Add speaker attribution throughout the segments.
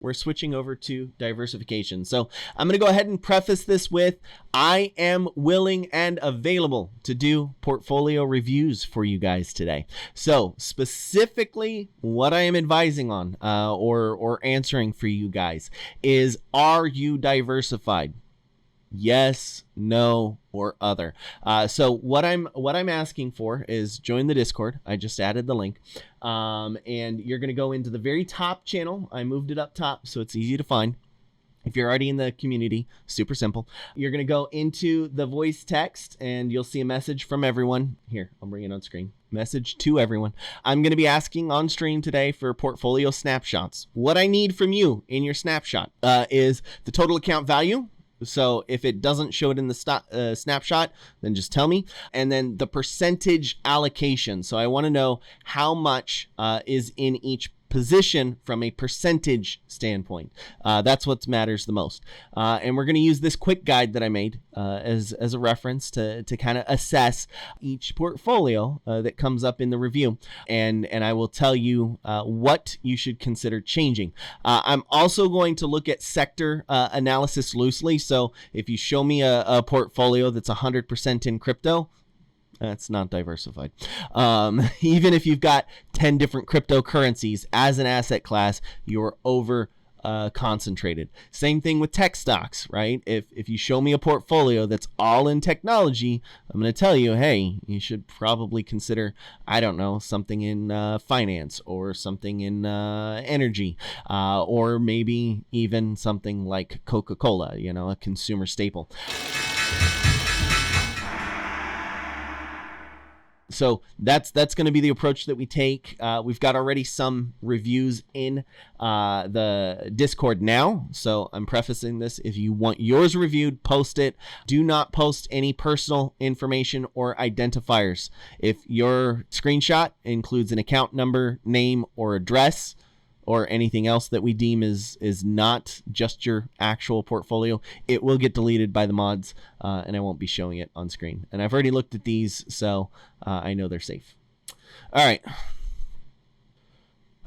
Speaker 1: we're switching over to diversification. So I'm going to go ahead and preface this with, I am willing and available to do portfolio reviews for you guys today. So specifically what I am advising on or answering for you guys is, are you diversified? Yes, no, or other. So what I'm asking for is join the Discord. I just added the link. And you're going to go into the very top channel. I moved it up top so it's easy to find. If you're already in the community, super simple. You're going to go into the voice text and you'll see a message from everyone. Here, I'll bring it on screen. Message to everyone. I'm going to be asking on stream today for portfolio snapshots. What I need from you in your snapshot is the total account value. So if it doesn't show it in the snapshot, then just tell me. And then the percentage allocation. So I want to know how much is in each position from a percentage standpoint. That's what matters the most. And we're going to use this quick guide that I made as a reference to kind of assess each portfolio that comes up in the review. And I will tell you what you should consider changing. I'm also going to look at sector analysis loosely. So if you show me a portfolio that's 100% in crypto, that's not diversified. Even if you've got 10 different cryptocurrencies as an asset class, you're over concentrated. Same thing with tech stocks, right? If you show me a portfolio that's all in technology, I'm going to tell you, hey, you should probably consider, I don't know, something in finance or something in energy, or maybe even something like Coca-Cola, a consumer staple. So that's going to be the approach that we take. We've got already some reviews in the Discord now. So I'm prefacing this. If you want yours reviewed, post it. Do not post any personal information or identifiers. If your screenshot includes an account number, name, or address, or anything else that we deem is not just your actual portfolio, it will get deleted by the mods, and I won't be showing it on screen. And I've already looked at these, so I know they're safe. All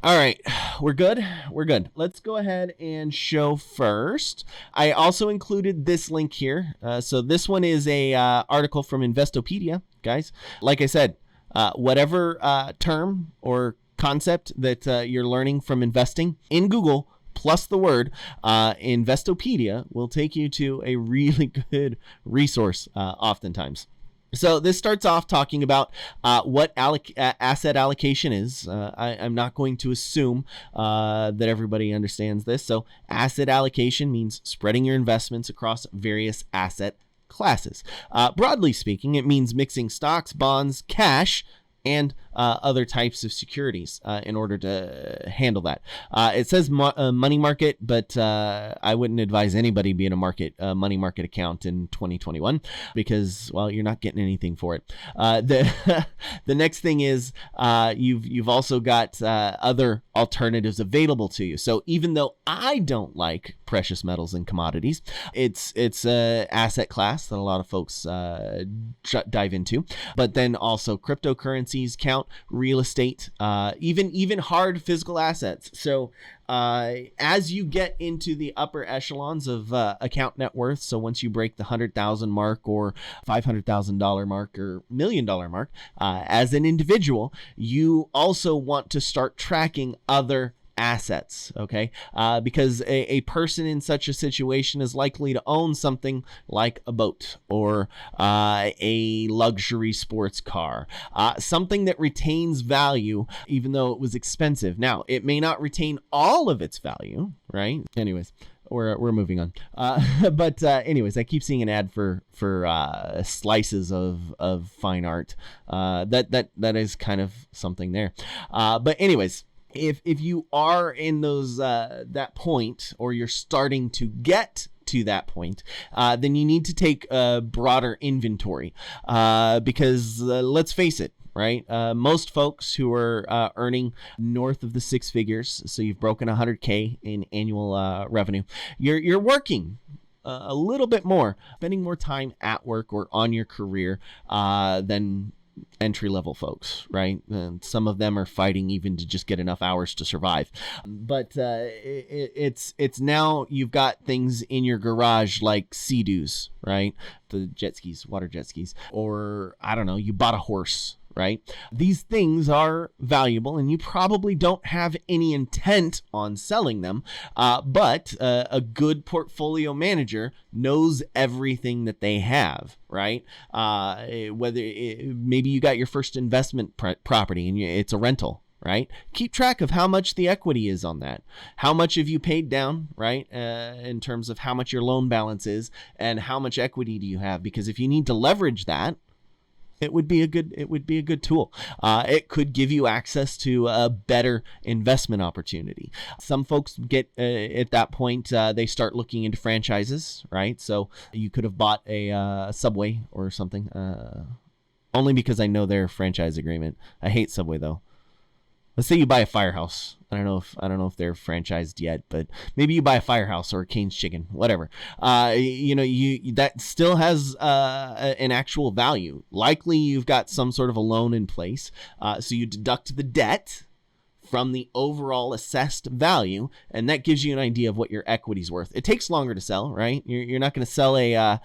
Speaker 1: right. We're good. Let's go ahead and show first. I also included this link here. So this one is a article from Investopedia, guys. Like I said, whatever term or concept that you're learning from investing in Google plus the word Investopedia will take you to a really good resource oftentimes. So this starts off talking about what asset allocation is. I'm not going to assume that everybody understands this. So asset allocation means spreading your investments across various asset classes. Broadly speaking, it means mixing stocks, bonds, cash, and other types of securities in order to handle that. It says money market, but I wouldn't advise anybody be in a money market account in 2021 because, well, you're not getting anything for it. The next thing is you've also got other alternatives available to you. So even though I don't like precious metals and commodities, it's a asset class that a lot of folks dive into. But then also cryptocurrencies count, real estate, even hard physical assets. So as you get into the upper echelons of account net worth, so once you break the 100,000 mark or $500,000 mark or $1 million mark, as an individual, you also want to start tracking other assets, okay? Because a person in such a situation is likely to own something like a boat or a luxury sports car, something that retains value even though it was expensive. Now, it may not retain all of its value, right? Anyways, we're moving on. But anyways, I keep seeing an ad for slices of fine art. That is kind of something there. But anyways, if you are in those that point, or you're starting to get to that point, then you need to take a broader inventory, because let's face it, right? Most folks who are earning north of the six figures, so you've broken 100K in annual revenue, you're working a little bit more, spending more time at work or on your career than entry-level folks, right? And some of them are fighting even to just get enough hours to survive. But it's now you've got things in your garage like Sea-Doos, right? The jet skis, water jet skis, or I don't know, you bought a horse, right? These things are valuable and you probably don't have any intent on selling them, but a good portfolio manager knows everything that they have, right? Maybe you got your first investment property and it's a rental, right? Keep track of how much the equity is on that. How much have you paid down, right? In terms of how much your loan balance is and how much equity do you have? Because if you need to leverage that, it would be a good tool. It could give you access to a better investment opportunity. Some folks get at that point, they start looking into franchises, right? So you could have bought a Subway or something, only because I know their franchise agreement. I hate Subway though. Let's say you buy a Firehouse. I don't know if they're franchised yet, but maybe you buy a Firehouse or a Cane's Chicken, whatever. You that still has an actual value. Likely you've got some sort of a loan in place, so you deduct the debt from the overall assessed value, and that gives you an idea of what your equity's worth. It takes longer to sell, right? You're not going to sell a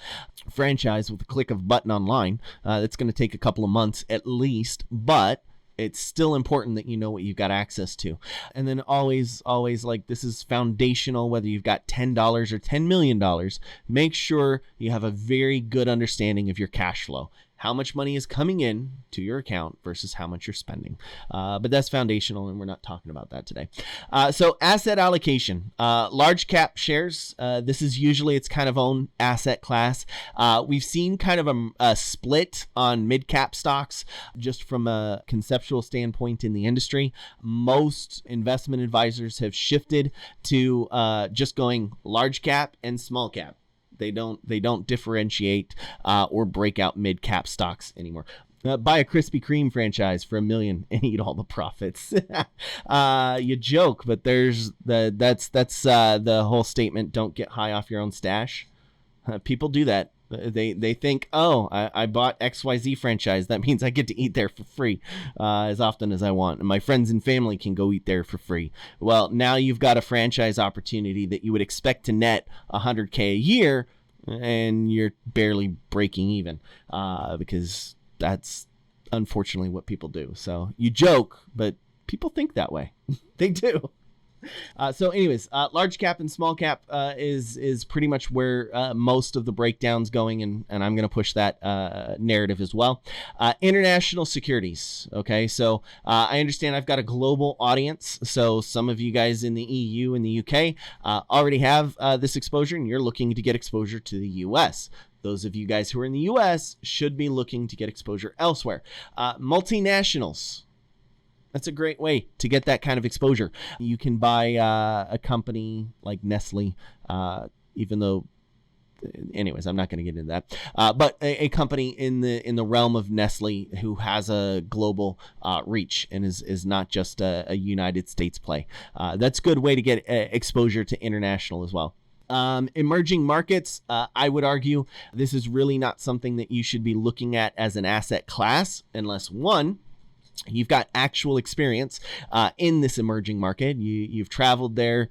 Speaker 1: franchise with a click of a button online. That's going to take a couple of months at least, but it's still important that you know what you've got access to. And then always, like, this is foundational, whether you've got $10 or $10 million, make sure you have a very good understanding of your cash flow. How much money is coming in to your account versus how much you're spending. But that's foundational, and we're not talking about that today. So asset allocation, large cap shares. This is usually its kind of own asset class. We've seen kind of a split on mid cap stocks just from a conceptual standpoint in the industry. Most investment advisors have shifted to just going large cap and small cap. They don't differentiate or break out mid cap stocks anymore. Buy a Krispy Kreme franchise for $1 million and eat all the profits. You joke, but that's the whole statement. Don't get high off your own stash. People do that. They think, oh, I bought XYZ franchise. That means I get to eat there for free as often as I want. And my friends and family can go eat there for free. Well, now you've got a franchise opportunity that you would expect to net $100K a year, and you're barely breaking even because that's unfortunately what people do. So you joke, but people think that way. They do. So anyways, large cap and small cap is pretty much where most of the breakdown's going, and I'm going to push that narrative as well. International securities. Okay, so I understand I've got a global audience, so some of you guys in the EU and the UK already have this exposure, and you're looking to get exposure to the US. Those of you guys who are in the US should be looking to get exposure elsewhere. Multinationals. That's a great way to get that kind of exposure. You can buy a company like Nestle, even though, anyways, I'm not going to get into that. But a company in the realm of Nestle who has a global reach and is not just a United States play. That's a good way to get exposure to international as well. Emerging markets, I would argue this is really not something that you should be looking at as an asset class unless, one, you've got actual experience in this emerging market. You've traveled there,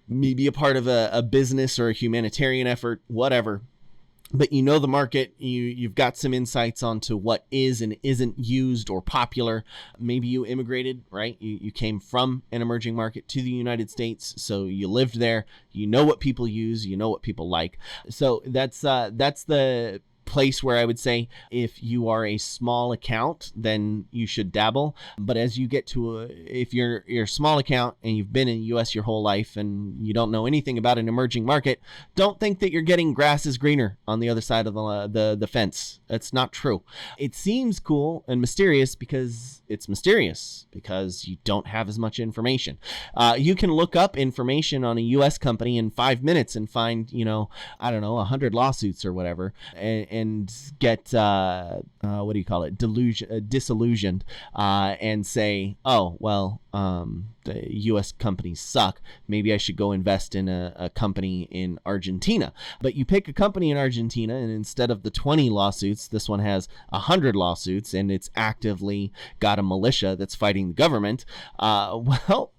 Speaker 1: maybe a part of a business or a humanitarian effort, whatever. But you know the market, you've got some insights onto what is and isn't used or popular. Maybe you immigrated, right? You came from an emerging market to the United States, so you lived there. You know what people use, you know what people like. So that's the place where I would say if you are a small account, then you should dabble. But as you get to if you're a small account and you've been in the US your whole life and you don't know anything about an emerging market, don't think that you're getting grass is greener on the other side of the fence. That's not true. It seems cool and mysterious because it's mysterious because you don't have as much information. You can look up information on a US company in 5 minutes and find, 100 lawsuits or whatever, and get what do you call it, disillusioned, and say, oh well, the U.S. companies suck. Maybe I should go invest in a company in Argentina. But you pick a company in Argentina, and instead of the 20 lawsuits, this one has 100 lawsuits, and it's actively got a militia that's fighting the government. Well,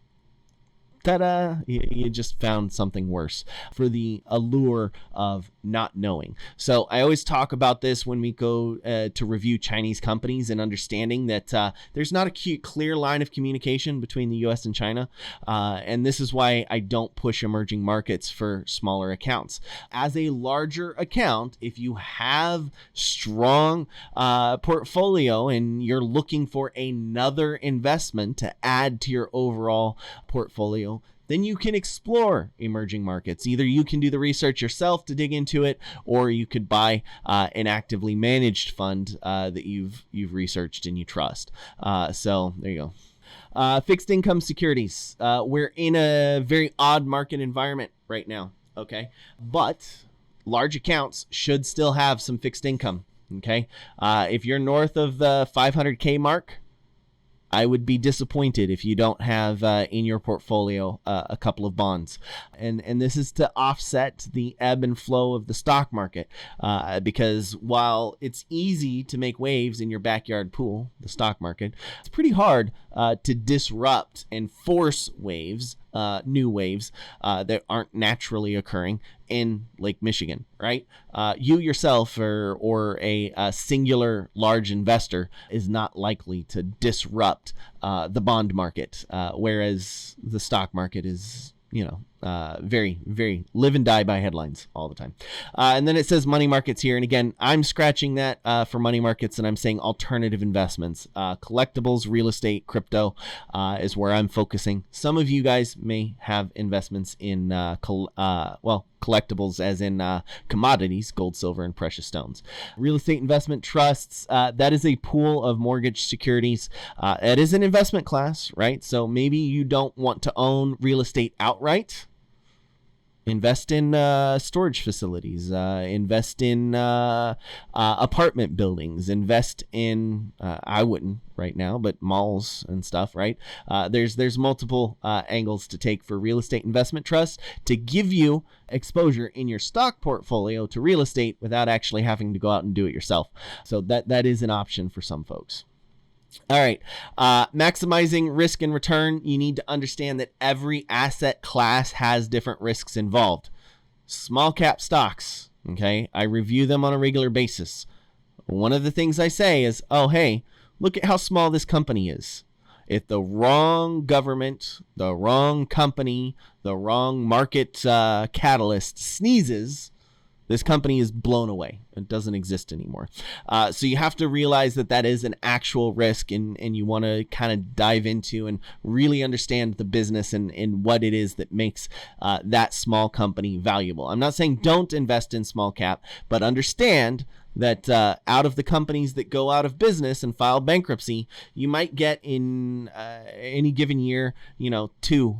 Speaker 1: ta-da, you just found something worse for the allure of not knowing. So I always talk about this when we go to review Chinese companies, and understanding that there's not a clear line of communication between the US and China. And this is why I don't push emerging markets for smaller accounts. As a larger account, if you have strong portfolio and you're looking for another investment to add to your overall portfolio, then you can explore emerging markets. Either you can do the research yourself to dig into it, or you could buy an actively managed fund that you've researched and you trust. So there you go. Fixed income securities. We're in a very odd market environment right now. Okay, but large accounts should still have some fixed income. Okay, if you're north of the 500K mark, I would be disappointed if you don't have in your portfolio a couple of bonds. And this is to offset the ebb and flow of the stock market, because while it's easy to make waves in your backyard pool, the stock market, it's pretty hard to disrupt and force waves, new waves that aren't naturally occurring in Lake Michigan, right? You yourself or a singular large investor is not likely to disrupt the bond market, whereas the stock market is, very, very live and die by headlines all the time. And then it says money markets here. And again, I'm scratching that for money markets, and I'm saying alternative investments. Collectibles, real estate, crypto is where I'm focusing. Some of you guys may have investments in, collectibles as in commodities, gold, silver, and precious stones. Real estate investment trusts, that is a pool of mortgage securities. It is an investment class, right? So maybe you don't want to own real estate outright. Invest in storage facilities, invest in apartment buildings, invest in, I wouldn't right now, but malls and stuff, right? There's multiple angles to take for real estate investment trusts to give you exposure in your stock portfolio to real estate without actually having to go out and do it yourself. So that is an option for some folks. All right. Maximizing risk and return. You need to understand that every asset class has different risks involved. Small cap stocks. Okay. I review them on a regular basis. One of the things I say is, oh, hey, look at how small this company is. If the wrong government, the wrong company, the wrong market catalyst sneezes, this company is blown away. It doesn't exist anymore. So you have to realize that is an actual risk, and you want to kind of dive into and really understand the business and what it is that makes that small company valuable. I'm not saying don't invest in small cap, but understand that out of the companies that go out of business and file bankruptcy, you might get in any given year, 2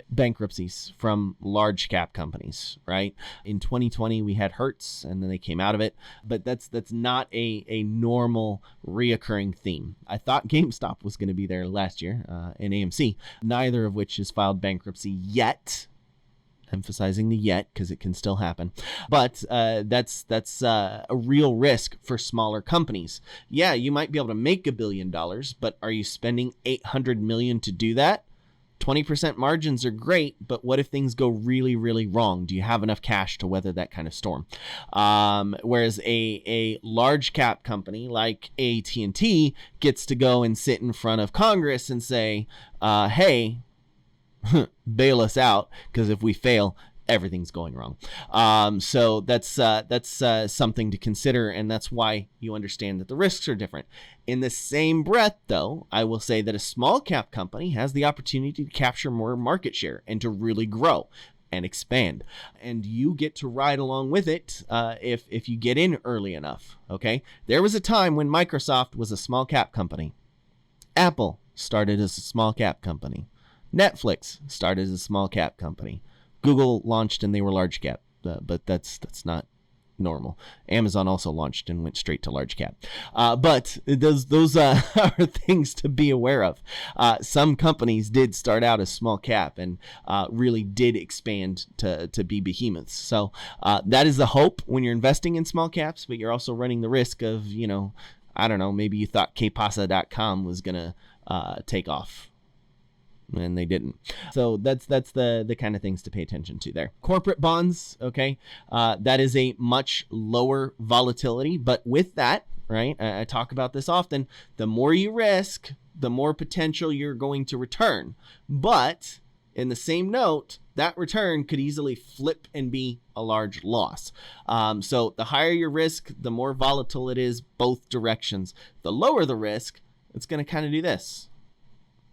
Speaker 1: bankruptcies from large cap companies, right? In 2020, we had Hertz, and then they came out of it, but that's not a normal reoccurring theme. I thought GameStop was going to be there last year, and AMC, neither of which has filed bankruptcy yet. Emphasizing the yet because it can still happen, but that's a real risk for smaller companies. Yeah, you might be able to make $1 billion, but are you spending $800 million to do that? 20% margins are great, but what if things go really, really wrong? Do you have enough cash to weather that kind of storm? Whereas a large cap company like AT&T gets to go and sit in front of Congress and say, hey, bail us out, because if we fail, everything's going wrong. So that's something to consider, and that's why you understand that the risks are different. In the same breath, though, I will say that a small cap company has the opportunity to capture more market share and to really grow and expand, and you get to ride along with it if you get in early enough. Okay, there was a time when Microsoft was a small cap company. Apple started as a small cap company. Netflix started as a small cap company. Google launched and they were large cap, but that's not normal. Amazon also launched and went straight to large cap. But those are things to be aware of. Some companies did start out as small cap and really did expand to be behemoths. So that is the hope when you're investing in small caps, but you're also running the risk of, I don't know, maybe you thought kpasa.com was going to take off. And they didn't. So that's the kind of things to pay attention to there. Corporate bonds, okay, that is a much lower volatility, but with that, right, I talk about this often, the more you risk, the more potential you're going to return. But in the same note, that return could easily flip and be a large loss. So the higher your risk, the more volatile it is, both directions. The lower the risk, it's going to kind of do this.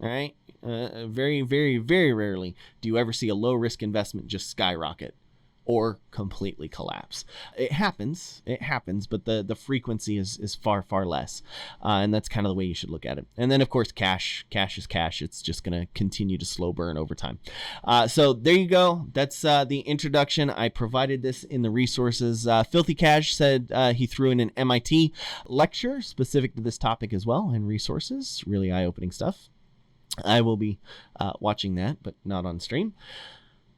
Speaker 1: All right. Very, very, very rarely do you ever see a low risk investment just skyrocket or completely collapse. It happens, but the frequency is far, far less. And that's kind of the way you should look at it. And then of course, cash is cash. It's just going to continue to slow burn over time. So there you go. That's the introduction. I provided this in the resources. Filthy Cash said he threw in an MIT lecture specific to this topic as well in resources. Really eye-opening stuff. I will be watching that, but not on stream.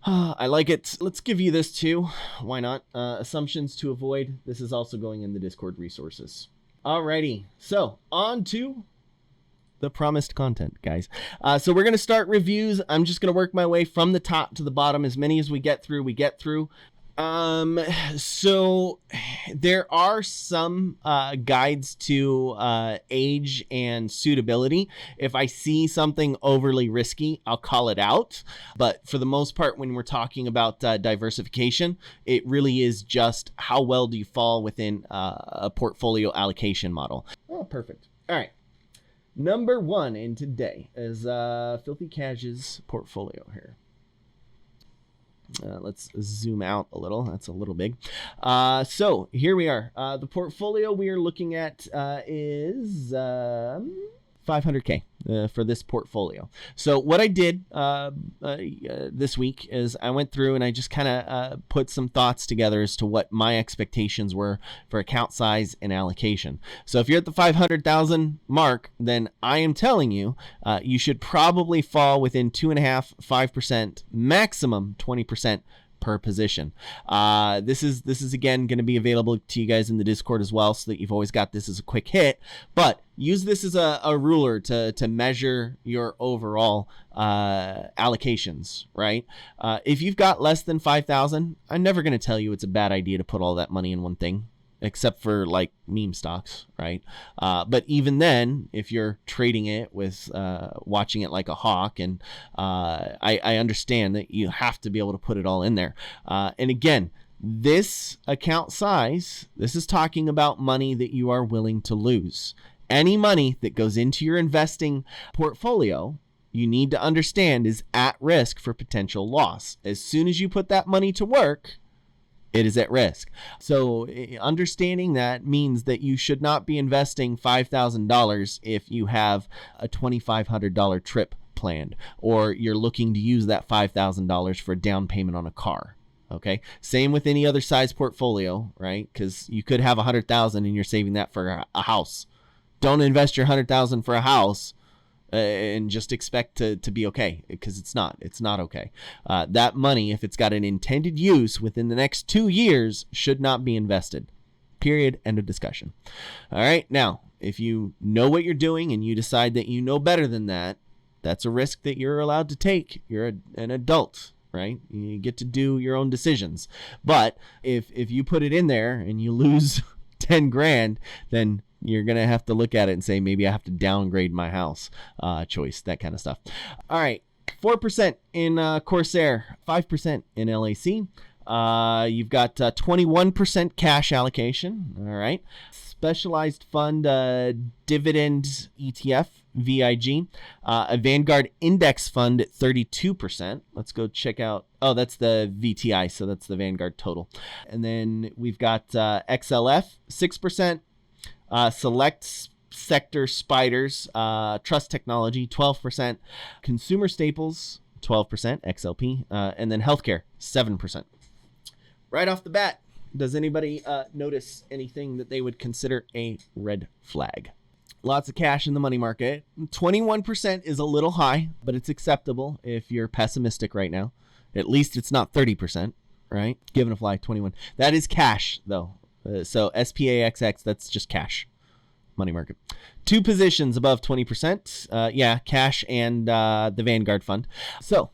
Speaker 1: I like it. Let's give you this too. Why not? Assumptions to avoid. This is also going in the Discord resources. Alrighty. So on to the promised content, guys. So we're going to start reviews. I'm just going to work my way from the top to the bottom. As many as we get through, we get through. So there are some guides to age and suitability. If I see something overly risky, I'll call it out. But for the most part, when we're talking about diversification, it really is just how well do you fall within a portfolio allocation model. Oh, perfect. All right. Number one in today is Filthy Cash's portfolio here. Let's zoom out a little. That's a little big. So here we are. The portfolio we are looking at is 500K for this portfolio. So what I did this week is I went through and I just kind of put some thoughts together as to what my expectations were for account size and allocation. So if you're at the 500,000 mark, then I am telling you, you should probably fall within 2.5%, 5%, maximum 20% per position. This is again going to be available to you guys in the Discord as well, so that you've always got this as a quick hit. But use this as a ruler to measure your overall allocations, right? If you've got less than 5,000, I'm never going to tell you it's a bad idea to put all that money in one thing, except for like meme stocks, right? But even then, if you're trading it with watching it like a hawk, and I understand that you have to be able to put it all in there. And again, this account size, this is talking about money that you are willing to lose. Any money that goes into your investing portfolio, you need to understand is at risk for potential loss. As soon as you put that money to work, it is at risk. So understanding that means that you should not be investing $5,000 if you have a $2,500 trip planned, or you're looking to use that $5,000 for a down payment on a car. Okay. Same with any other size portfolio, right? Because you could have 100,000 and you're saving that for a house. Don't invest your 100,000 for a house and just expect to be okay, because it's not okay. That money, if it's got an intended use within the next 2 years, should not be invested. Period. End of discussion. All right. Now, if you know what you're doing and you decide that you know better than that, that's a risk that you're allowed to take. You're an adult, right? You get to do your own decisions. But if you put it in there and you lose 10 grand, then you're going to have to look at it and say, maybe I have to downgrade my house choice, that kind of stuff. All right. 4% in Corsair, 5% in LAC. You've got 21% cash allocation. All right. Specialized fund dividend ETF, VIG. A Vanguard index fund at 32%. Let's go check out. Oh, that's the VTI. So that's the Vanguard total. And then we've got XLF, 6%. Select sector spiders, trust technology, 12%, consumer staples, 12%, XLP, and then healthcare, 7%. Right off the bat, Does anybody notice anything that they would consider a red flag? Lots of cash in the money market. 21% is a little high, but it's acceptable if you're pessimistic right now. At least it's not 30%, right? Given a fly, 21. That is cash, though. So SPAXX, that's just cash. Money market. 2 positions above 20%. Yeah, cash and the Vanguard fund. So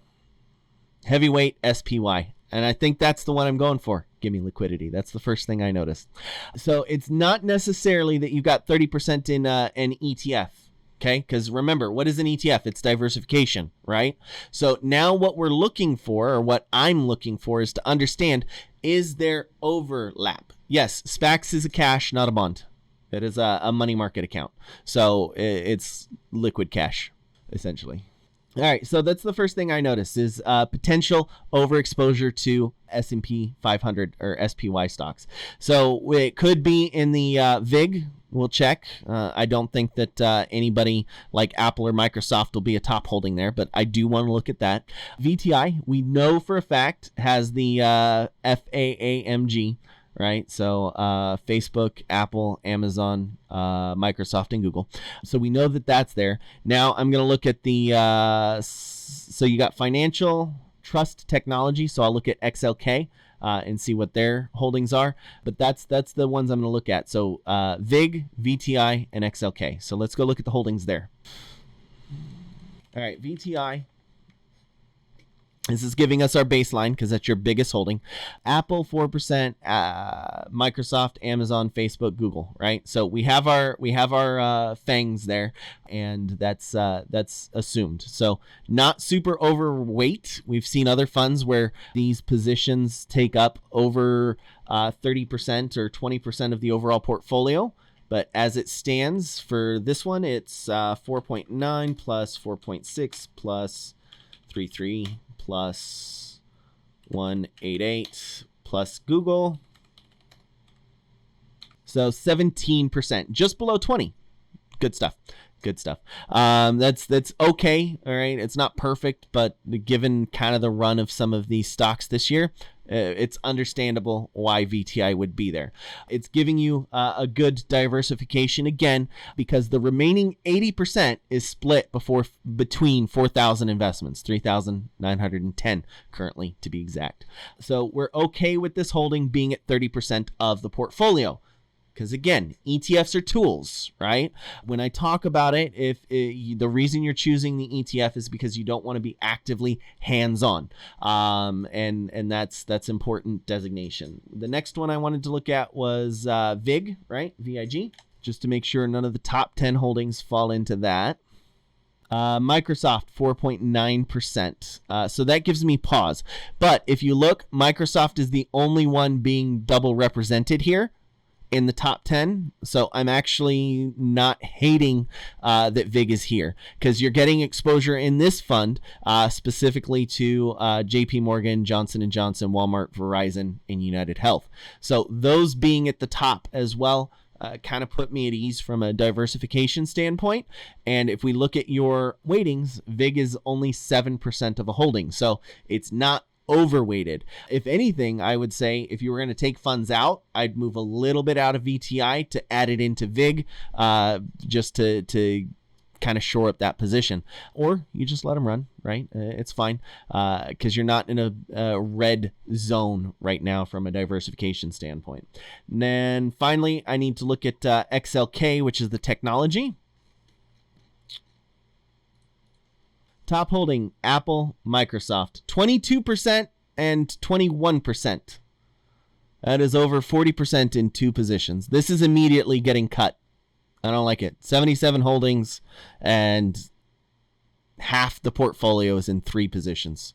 Speaker 1: heavyweight SPY. And I think that's the one I'm going for. Give me liquidity. That's the first thing I noticed. So it's not necessarily that you got 30% in an ETF. Okay, because remember, what is an ETF? It's diversification, right? So now what we're looking for, or what I'm looking for, is to understand, is there overlap? Yes, SPAX is a cash, not a bond. It is a money market account. So it's liquid cash, essentially. All right, so that's the first thing I noticed is potential overexposure to S&P 500 or SPY stocks. So it could be in the VIG. We'll check. I don't think that anybody like Apple or Microsoft will be a top holding there, but I do want to look at that. VTI, we know for a fact, has the FAAMG, right? So Facebook, Apple, Amazon, Microsoft, and Google. So we know that that's there. Now I'm going to look at the, so you got financial, trust, technology. So I'll look at XLK and see what their holdings are. But that's the ones I'm going to look at. So VIG, VTI, and XLK. So let's go look at the holdings there. All right, VTI. This is giving us our baseline because that's your biggest holding. Apple 4%, Microsoft, Amazon, Facebook, Google, right? So we have our fangs there, and that's assumed. So not super overweight. We've seen other funds where these positions take up over 30% or 20% of the overall portfolio. But as it stands for this one, it's 4.9 plus 4.6 plus 3.3 plus 188 plus Google. So 17%, just below 20. Good stuff. Good stuff. That's okay. All right. It's not perfect, but given kind of the run of some of these stocks this year, it's understandable why VTI would be there. It's giving you a good diversification again, because the remaining 80% is split between 4,000 investments, 3,910 currently to be exact. So we're okay with this holding being at 30% of the portfolio. Because again, ETFs are tools, right? When I talk about it, the reason you're choosing the ETF is because you don't want to be actively hands-on, and that's important designation. The next one I wanted to look at was VIG, right? VIG, just to make sure none of the top 10 holdings fall into that. Microsoft 4.9%. So that gives me pause. But if you look, Microsoft is the only one being double represented here in the top 10. So I'm actually not hating that VIG is here, because you're getting exposure in this fund specifically to JP Morgan, Johnson & Johnson, Walmart, Verizon, and United Health. So those being at the top as well kind of put me at ease from a diversification standpoint. And if we look at your weightings, VIG is only 7% of a holding. So it's not overweighted. If anything, I would say if you were going to take funds out, I'd move a little bit out of VTI to add it into VIG, just to kind of shore up that position. Or you just let them run, right? It's fine, because you're not in a red zone right now from a diversification standpoint. And then finally, I need to look at XLK, which is the technology. Top holding, Apple, Microsoft, 22% and 21%. That is over 40% in 2 positions. This is immediately getting cut. I don't like it. 77 holdings, and half the portfolio is in 3 positions.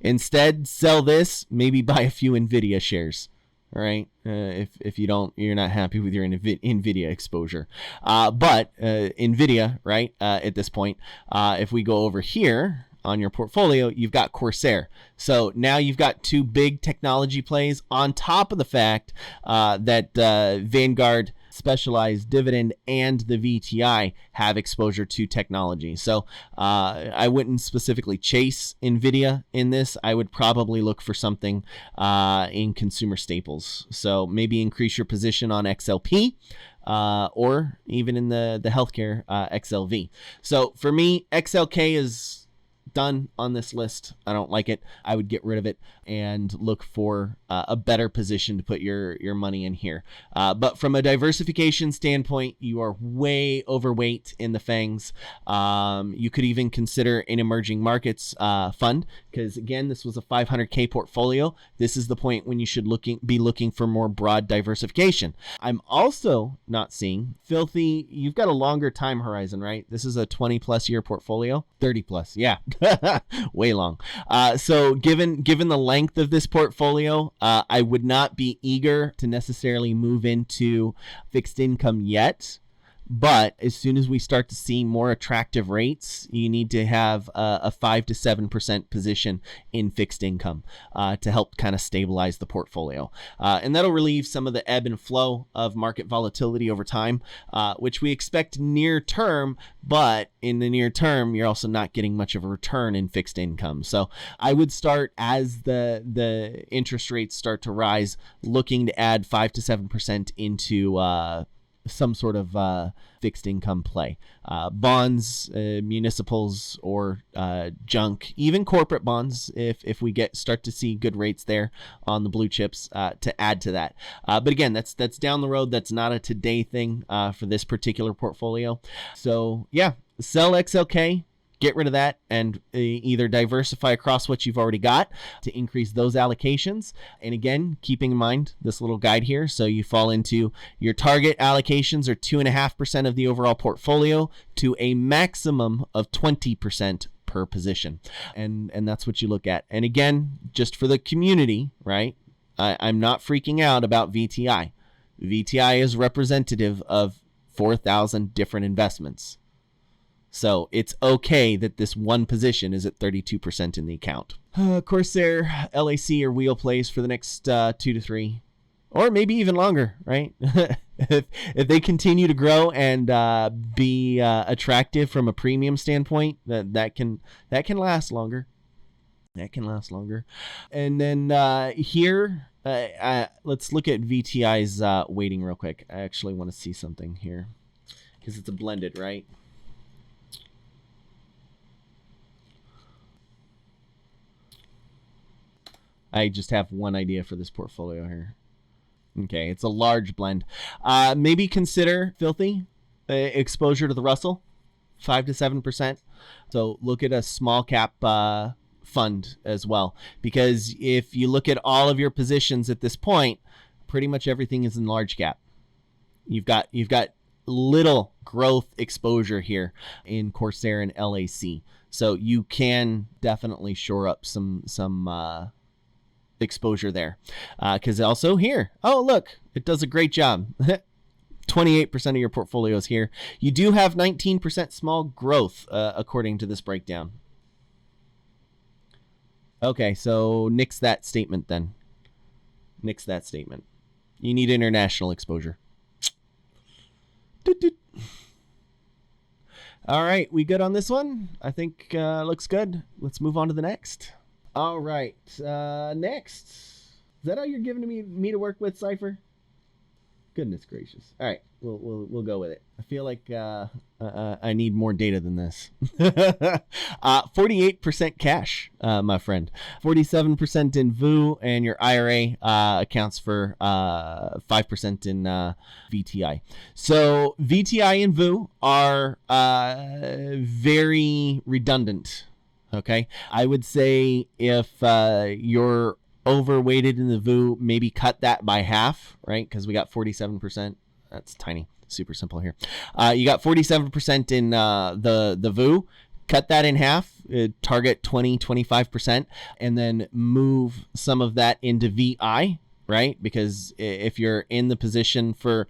Speaker 1: Instead, sell this, maybe buy a few NVIDIA shares. All right, if you're not happy with your NVIDIA exposure, but NVIDIA, right? At this point, if we go over here on your portfolio, you've got Corsair. So now you've got 2 big technology plays on top of the fact that Vanguard specialized dividend, and the VTI have exposure to technology. So I wouldn't specifically chase NVIDIA in this. I would probably look for something in consumer staples. So maybe increase your position on XLP. Or even in the healthcare XLV. So for me, XLK is done on this list. I don't like it. I would get rid of it and look for a better position to put your money in here. But from a diversification standpoint, you are way overweight in the FANGs. You could even consider an emerging markets fund, because again, this was a 500K portfolio. This is the point when you should be looking for more broad diversification. I'm also not seeing Filthy. You've got a longer time horizon, right? This is a 20 plus year portfolio, 30 plus. Yeah. Way long. So given the length of this portfolio, I would not be eager to necessarily move into fixed income yet. But as soon as we start to see more attractive rates, you need to have a 5 to 7% position in fixed income to help kind of stabilize the portfolio. And that'll relieve some of the ebb and flow of market volatility over time, which we expect near term. But in the near term, you're also not getting much of a return in fixed income. So I would start, as the interest rates start to rise, looking to add 5 to 7% into some sort of fixed income play, bonds, municipals, or junk, even corporate bonds, if we start to see good rates there on the blue chips, to add to that. But again, that's down the road. That's not a today thing for this particular portfolio. So yeah, sell XLK. Get rid of that and either diversify across what you've already got to increase those allocations. And again, keeping in mind this little guide here, so you fall into your target allocations are 2.5% of the overall portfolio to a maximum of 20% per position. And that's what you look at. And again, just for the community, right? I'm not freaking out about VTI. VTI is representative of 4,000 different investments. So it's okay that this one position is at 32% in the account. Corsair, LAC, or wheel plays for the next 2 to 3, or maybe even longer, right? if they continue to grow and be attractive from a premium standpoint, that can last longer. That can last longer. And then here, let's look at VTI's weighting real quick. I actually want to see something here because it's a blended, right? I just have one idea for this portfolio here. Okay, it's a large blend. Maybe consider Filthy exposure to the Russell, 5 to 7%. So look at a small cap fund as well, because if you look at all of your positions at this point, pretty much everything is in large cap. You've got little growth exposure here in Corsair and LAC, so you can definitely shore up some exposure there, because also here, oh look, it does a great job. 28% of your portfolio is here. You do have 19% small growth according to this breakdown. Okay, so nix that statement then. Nix that statement. You need international exposure. Doot, doot. All right, we good on this one? I think looks good. Let's move on to the next. All right, next. Is that all you're giving me to work with, Cypher? Goodness gracious. All right, we'll go with it. I feel like I need more data than this. 48% cash, my friend. 47% in VU, and your IRA accounts for 5% in VTI. So VTI and VU are very redundant. Okay, I would say if you're overweighted in the VU, maybe cut that by half, right? Because we got 47%. That's tiny. Super simple here. You got 47% in the VU. Cut that in half. Target 25%, and then move some of that into VI. Right? Because if you're in the position for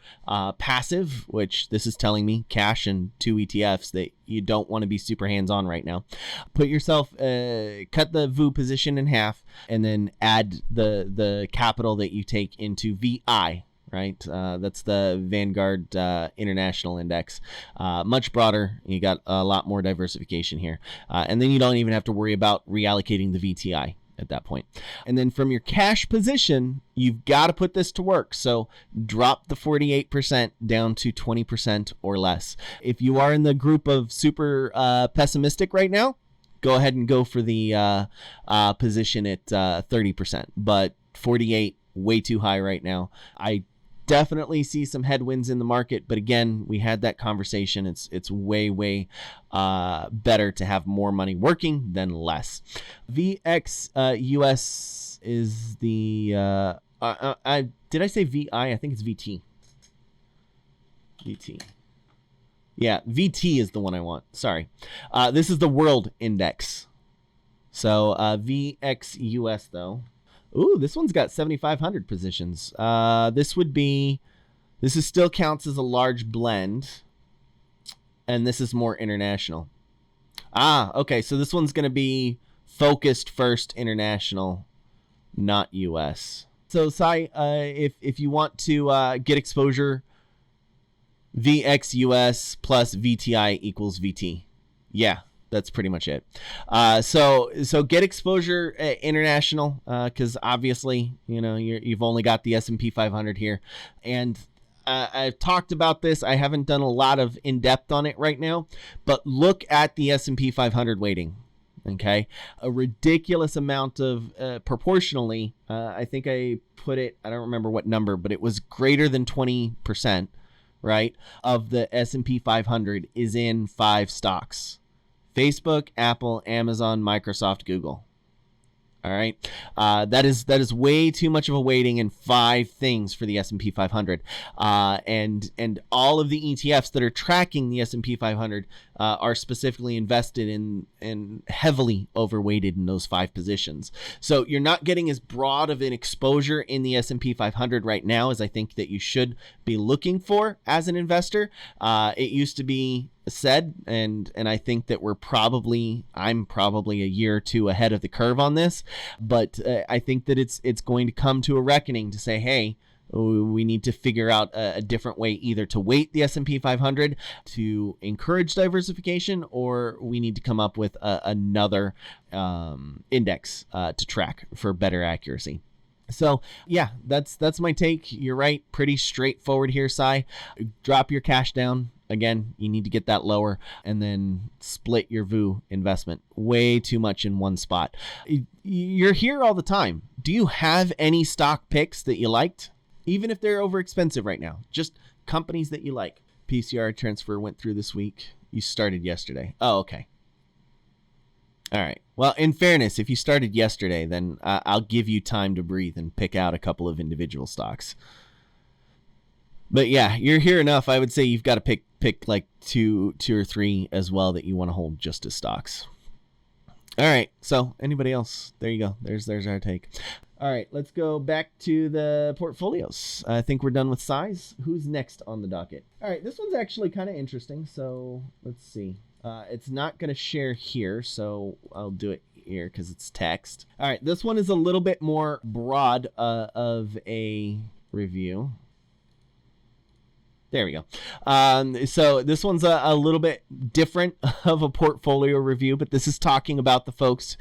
Speaker 1: passive, which this is telling me cash and 2 ETFs, that you don't want to be super hands-on right now, put yourself, cut the VU position in half, and then add the capital that you take into VI, right? That's the Vanguard International Index. Much broader. You got a lot more diversification here. And then you don't even have to worry about reallocating the VTI at that point. And then from your cash position, you've got to put this to work. So drop the 48% down to 20% or less. If you are in the group of super pessimistic right now, go ahead and go for the position at 30%. But 48, way too high right now. I definitely see some headwinds in the market, but again, we had that conversation. It's way better to have more money working than less. VX US is the did I say VI? I think it's VT. VT. Yeah, VT is the one I want. Sorry. This is the world index. So VX US though. Ooh, this one's got 7,500 positions. This is still counts as a large blend, and this is more international. Okay, so this one's going to be focused first international, not US. So, Sai, if you want to get exposure, VX US plus VTI equals VT. Yeah. That's pretty much it. So get exposure international, because obviously, you've only got the S&P 500 here. And I've talked about this. I haven't done a lot of in-depth on it right now, but look at the S&P 500 weighting. Okay. A ridiculous amount of, proportionally, I think I put it, I don't remember what number, but it was greater than 20%, right, of the S&P 500 is in 5 stocks. Facebook, Apple, Amazon, Microsoft, Google. All right. That is way too much of a weighting in 5 things for the S&P 500. And all of the ETFs that are tracking the S&P 500 are specifically invested in and heavily overweighted in those 5 positions. So you're not getting as broad of an exposure in the S&P 500 right now as I think that you should be looking for as an investor. It used to be said, and I think that I'm probably a year or two ahead of the curve on this, but I think that it's going to come to a reckoning to say, hey, we need to figure out a different way either to weight the S&P 500 to encourage diversification, or we need to come up with another index to track for better accuracy. So yeah, that's my take. You're right. Pretty straightforward here, Sai. Drop your cash down. Again, you need to get that lower and then split your VU investment. Way too much in one spot. You're here all the time. Do you have any stock picks that you liked? Even if they're over expensive right now, just companies that you like. PCR transfer went through this week. You started yesterday. Oh, okay. All right. Well, in fairness, if you started yesterday, then I'll give you time to breathe and pick out a couple of individual stocks. But yeah, you're here enough. I would say you've got to pick like two or 3 as well that you want to hold just as stocks. All right. So anybody else? There you go. There's our take. All right. Let's go back to the portfolios. I think we're done with size. Who's next on the docket? All right. This one's actually kind of interesting. So let's see. It's not going to share here, so I'll do it here because it's text. All right. This one is a little bit more broad of a review. There we go. So this one's a little bit different of a portfolio review, but this is talking about the folks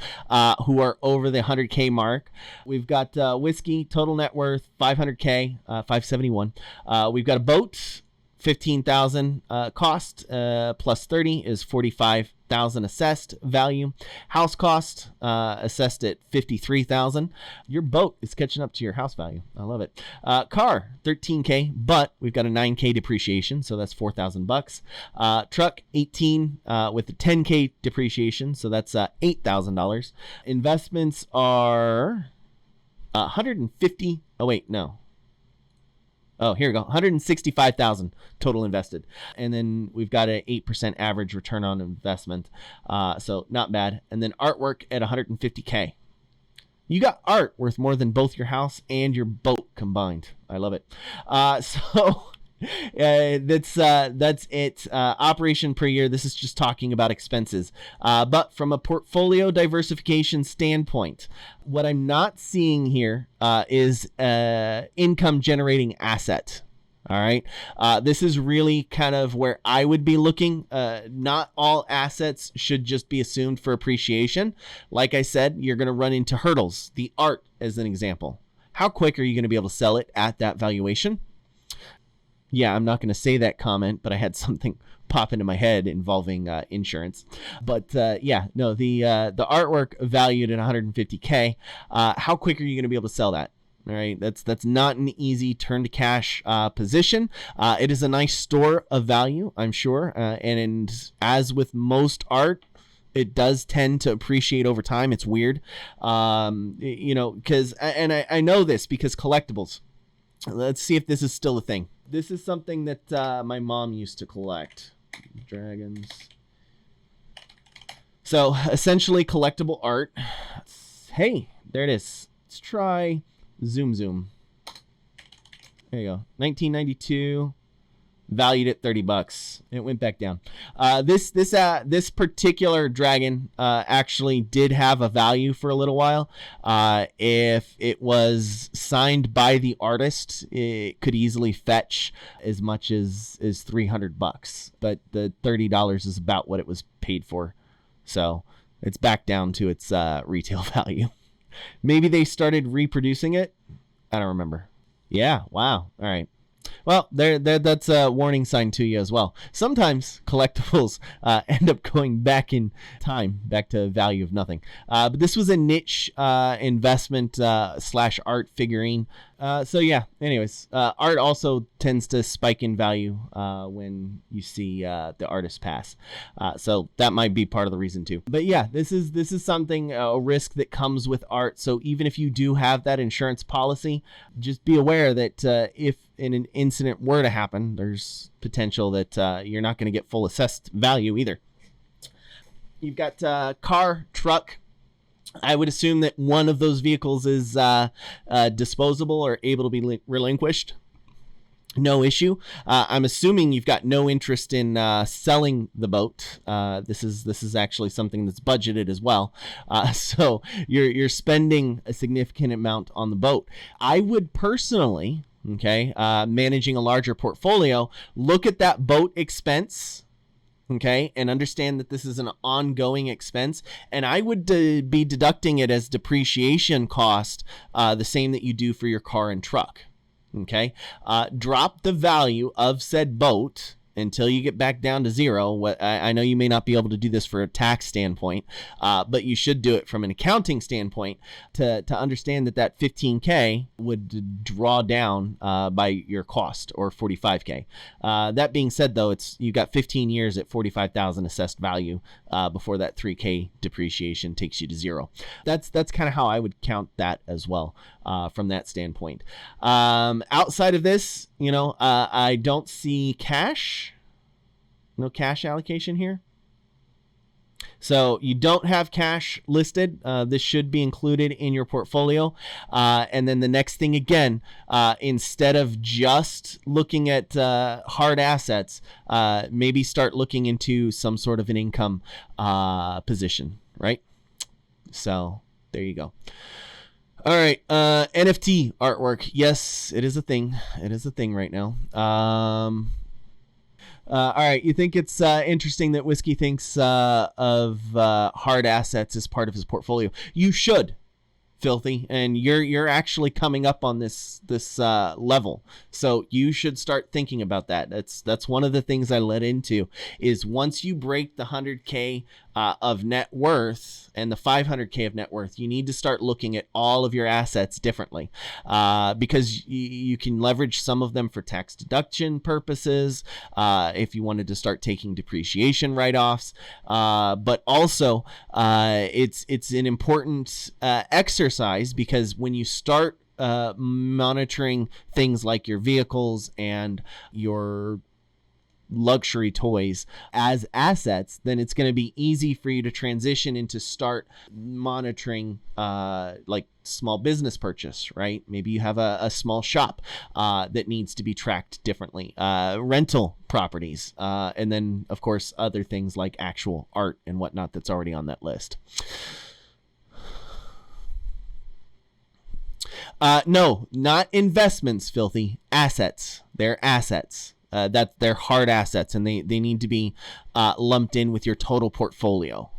Speaker 1: who are over the 100K mark. We've got whiskey, total net worth, 500K, 571. We've got a boat, 15,000 cost, plus 30 is 45,000 assessed value. House cost assessed at 53,000. Your boat is catching up to your house value. I love it. Car, 13K, but we've got a 9K depreciation, so that's $4,000. Truck, 18 with a 10K depreciation, so that's $8,000. Investments are 150. Oh wait, no. Oh, here we go. 165,000 total invested. And then we've got an 8% average return on investment. So not bad. And then artwork at 150K. You got art worth more than both your house and your boat combined. I love it. So That's it. Operation per year. This is just talking about expenses. But from a portfolio diversification standpoint, what I'm not seeing here is income generating asset. All right. This is really kind of where I would be looking. Not all assets should just be assumed for appreciation. Like I said, you're going to run into hurdles. The art, as an example. How quick are you going to be able to sell it at that valuation? Yeah, I'm not going to say that comment, but I had something pop into my head involving insurance. But yeah, no, the artwork valued at 150K. How quick are you going to be able to sell that? All right, that's not an easy turn to cash position. It is a nice store of value, I'm sure. And as with most art, it does tend to appreciate over time. It's weird, because I know this because collectibles. Let's see if this is still a thing. This is something that my mom used to collect. Dragons. So essentially collectible art. Hey, there it is. Let's try zoom. There you go. 1992. Valued at $30. It went back down. This particular dragon actually did have a value for a little while. If it was signed by the artist, it could easily fetch as much as $300. But the $30 is about what it was paid for. So it's back down to its retail value. Maybe they started reproducing it. I don't remember. Yeah. Wow. All right. Well, that's a warning sign to you as well. Sometimes collectibles end up going back in time, back to value of nothing. But this was a niche investment / art figurine. So yeah, anyways, art also tends to spike in value when you see the artist pass. So that might be part of the reason too. But yeah, this is something, a risk that comes with art. So even if you do have that insurance policy, just be aware that if an incident were to happen, there's potential that you're not going to get full assessed value either. You've got car, truck. I would assume that one of those vehicles is disposable or able to be relinquished. No issue. I'm assuming you've got no interest in selling the boat. This is actually something that's budgeted as well. So you're spending a significant amount on the boat. I would personally, managing a larger portfolio, look at that boat expense. Okay, and understand that this is an ongoing expense, and I would be deducting it as depreciation cost, the same that you do for your car and truck. Okay, drop the value of said boat until you get back down to zero. I know you may not be able to do this for a tax standpoint, but you should do it from an accounting standpoint to understand that 15K would draw down by your cost, or 45K. That being said, though, you've got 15 years at 45,000 assessed value before that 3K depreciation takes you to zero. That's kind of how I would count that as well from that standpoint. Outside of this, I don't see cash. No cash allocation here. So you don't have cash listed. This should be included in your portfolio. And then the next thing again, instead of just looking at hard assets, maybe start looking into some sort of an income position, right? So there you go. All right. NFT artwork. Yes, it is a thing. It is a thing right now. All right. You think it's interesting that Whiskey thinks of hard assets as part of his portfolio? You should, Filthy, and you're actually coming up on this level, so you should start thinking about that. That's one of the things I led into, is once you break the 100K of net worth and the 500K of net worth, you need to start looking at all of your assets differently, because you can leverage some of them for tax deduction purposes, if you wanted to start taking depreciation write-offs, but also it's an important exercise, because when you start monitoring things like your vehicles and your luxury toys as assets, then it's going to be easy for you to transition into start monitoring like small business purchase, right? Maybe you have a small shop that needs to be tracked differently, rental properties, and then of course other things like actual art and whatnot that's already on that list. No, not investments, filthy. Assets. They're assets. That they're hard assets, and they need to be lumped in with your total portfolio.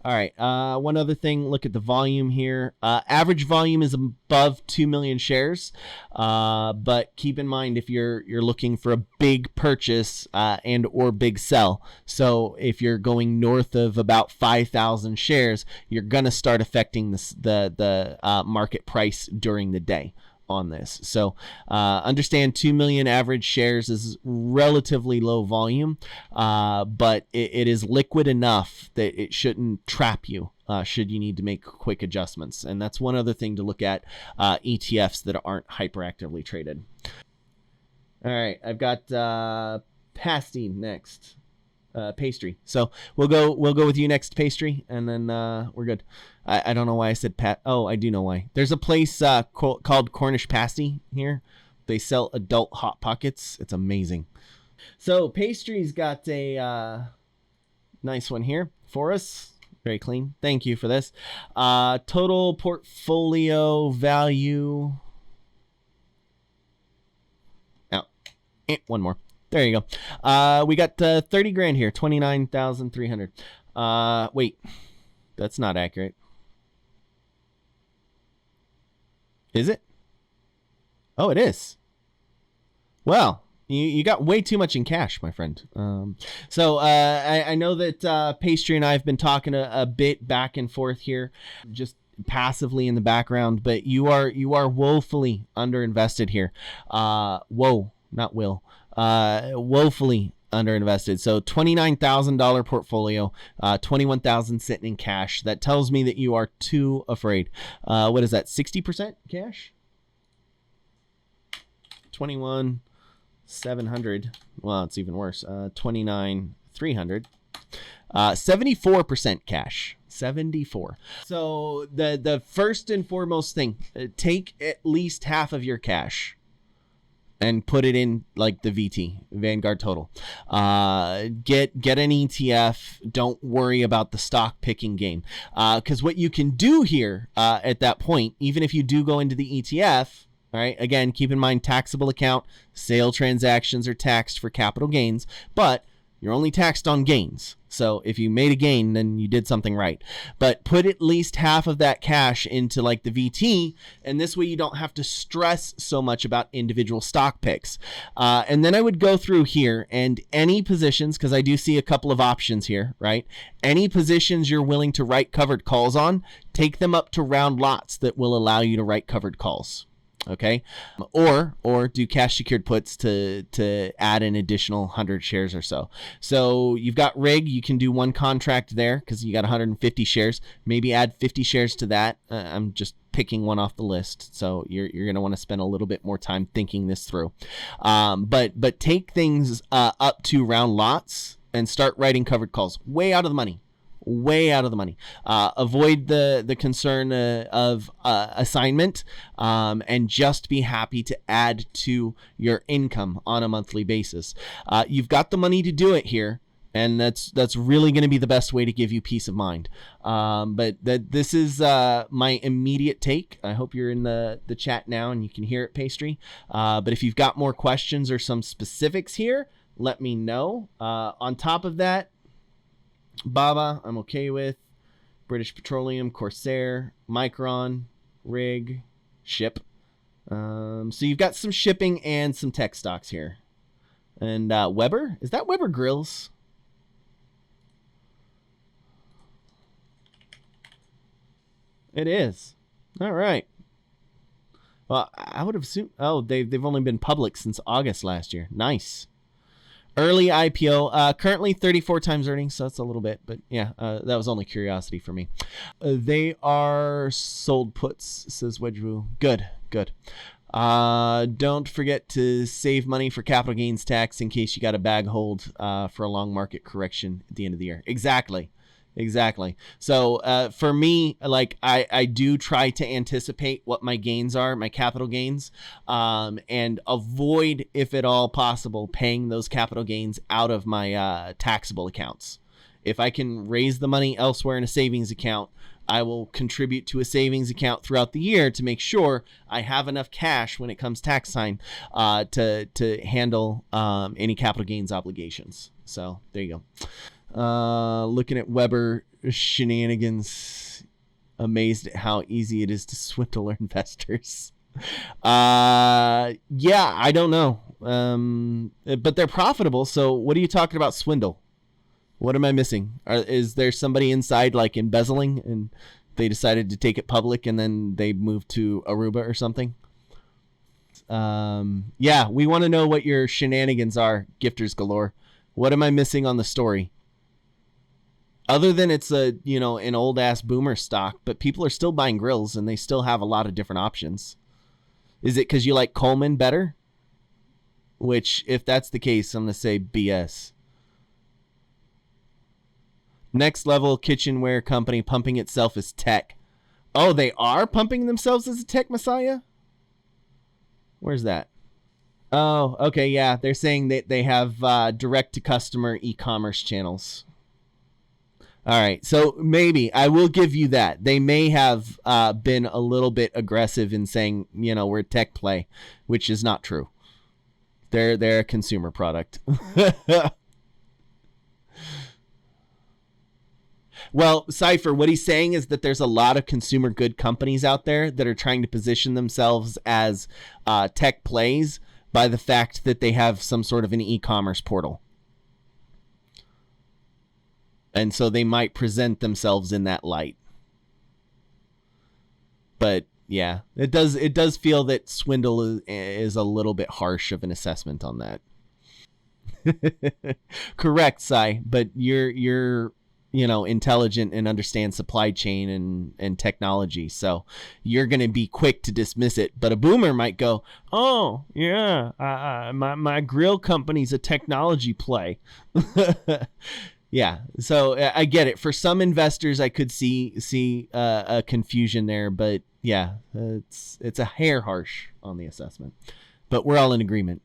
Speaker 1: All right. One other thing, look at the volume here. Average volume is above 2 million shares. But keep in mind if you're looking for a big purchase and or big sell. So if you're going north of about 5,000 shares, you're going to start affecting the market price during the day on this. So understand 2 million average shares is relatively low volume, but it is liquid enough that it shouldn't trap you should you need to make quick adjustments. And that's one other thing to look at ETFs that aren't hyperactively traded. All right, I've got pasty next. Pastry. So we'll go with you next, Pastry, and then we're good. I don't know why I said pat. Oh, I do know why. There's a place called Cornish Pasty here. They sell adult hot pockets. It's amazing. So Pastry's got a nice one here for us. Very clean. Thank you for this. Total portfolio value. Oh, one more. There you go. We got 30 grand here, 29,300. Wait, that's not accurate. Is it? Oh, it is. Well, you got way too much in cash, my friend. So I know that Pastry and I have been talking a bit back and forth here, just passively in the background, but you are woefully underinvested here. Whoa, not will. Woefully underinvested. So $29,000 portfolio, 21,000 sitting in cash. That tells me that you are too afraid. What is that? 60% cash? 21,700. Well, it's even worse. 29,300. 74% cash. 74. So the first and foremost thing, take at least half of your cash and put it in like the VT, Vanguard Total. Get an ETF. Don't worry about the stock picking game. Because what you can do here at that point, even if you do go into the ETF, all right, again, keep in mind taxable account, sale transactions are taxed for capital gains, but you're only taxed on gains. So if you made a gain, then you did something right. But put at least half of that cash into like the VT, and this way you don't have to stress so much about individual stock picks. And then I would go through here and any positions, because I do see a couple of options here, right? Any positions you're willing to write covered calls on, take them up to round lots that will allow you to write covered calls. Okay, or do cash secured puts to add an additional 100 shares or so. So you've got rig, you can do one contract there because you got 150 shares. Maybe add 50 shares to that. I'm just picking one off the list, so you're going to want to spend a little bit more time thinking this through. But take things up to round lots and start writing covered calls. Way out of the money. Avoid the concern of assignment, and just be happy to add to your income on a monthly basis. You've got the money to do it here, and that's really going to be the best way to give you peace of mind. But this is my immediate take. I hope you're in the chat now and you can hear it, Pastry. But if you've got more questions or some specifics here, let me know. On top of that, Baba, I'm okay with. British Petroleum, Corsair, Micron, Rig, Ship. So you've got some shipping and some tech stocks here. And Weber? Is that Weber Grills? It is. All right. Well, I would have assumed... Oh, they've only been public since August last year. Nice. Early IPO, currently 34 times earnings, so that's a little bit, but yeah, that was only curiosity for me. They are sold puts, says Wedgewoo. Good. Don't forget to save money for capital gains tax in case you got a bag hold for a long market correction at the end of the year. Exactly. So for me, like I do try to anticipate what my gains are, my capital gains, and avoid, if at all possible, paying those capital gains out of my taxable accounts. If I can raise the money elsewhere in a savings account, I will contribute to a savings account throughout the year to make sure I have enough cash when it comes tax time to handle any capital gains obligations. So there you go. Looking at Weber shenanigans, amazed at how easy it is to swindle our investors. Yeah, I don't know. But they're profitable. So what are you talking about swindle? What am I missing? Is there somebody inside like embezzling and they decided to take it public and then they moved to Aruba or something? Yeah, we want to know what your shenanigans are, gifters galore. What am I missing on the story? Other than it's an old ass boomer stock, but people are still buying grills and they still have a lot of different options. Is it because you like Coleman better? Which, if that's the case, I'm going to say BS. Next level kitchenware company pumping itself as tech. Oh, they are pumping themselves as a tech messiah? Where's that? Oh, okay, yeah. They're saying that they have direct-to-customer e-commerce channels. All right, so maybe I will give you that. They may have been a little bit aggressive in saying, we're a tech play, which is not true. They're a consumer product. Well, Cypher, what he's saying is that there's a lot of consumer good companies out there that are trying to position themselves as tech plays by the fact that they have some sort of an e-commerce portal. And so they might present themselves in that light. But yeah, it does feel that swindle is a little bit harsh of an assessment on that. Correct, Cy, but you're intelligent and understand supply chain and technology. So you're going to be quick to dismiss it. But a boomer might go, oh, yeah, my grill company's a technology play. Yeah, so I get it. For some investors, I could see a confusion there. But yeah, it's a hair harsh on the assessment. But we're all in agreement.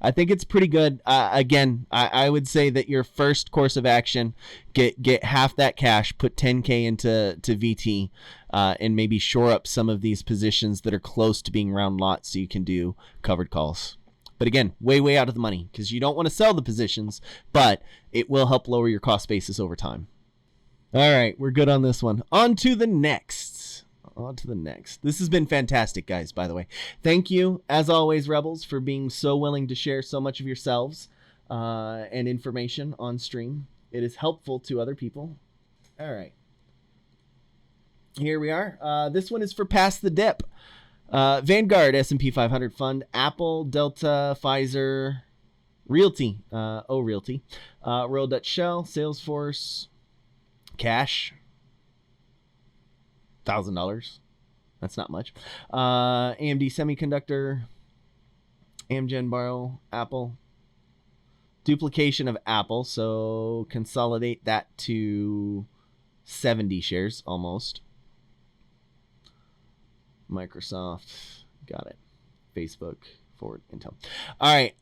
Speaker 1: I think it's pretty good. Again, I would say that your first course of action, get half that cash, put 10K into VT, and maybe shore up some of these positions that are close to being round lots so you can do covered calls. But again, way out of the money because you don't want to sell the positions, but it will help lower your cost basis over time. All right, we're good on this one. On to the next. This has been fantastic, guys, by the way. Thank you, as always, Rebels, for being so willing to share so much of yourselves and information on stream. It is helpful to other people. All right. Here we are. This one is for Past the Dip. Vanguard S&P 500 fund, Apple, Delta, Pfizer, Realty, Realty, Royal Dutch Shell, Salesforce, cash, $1,000. That's not much. AMD Semiconductor, Amgen Borrow, Apple. Duplication of Apple, so consolidate that to 70 shares almost. Microsoft, got it. Facebook, Ford, Intel. All right,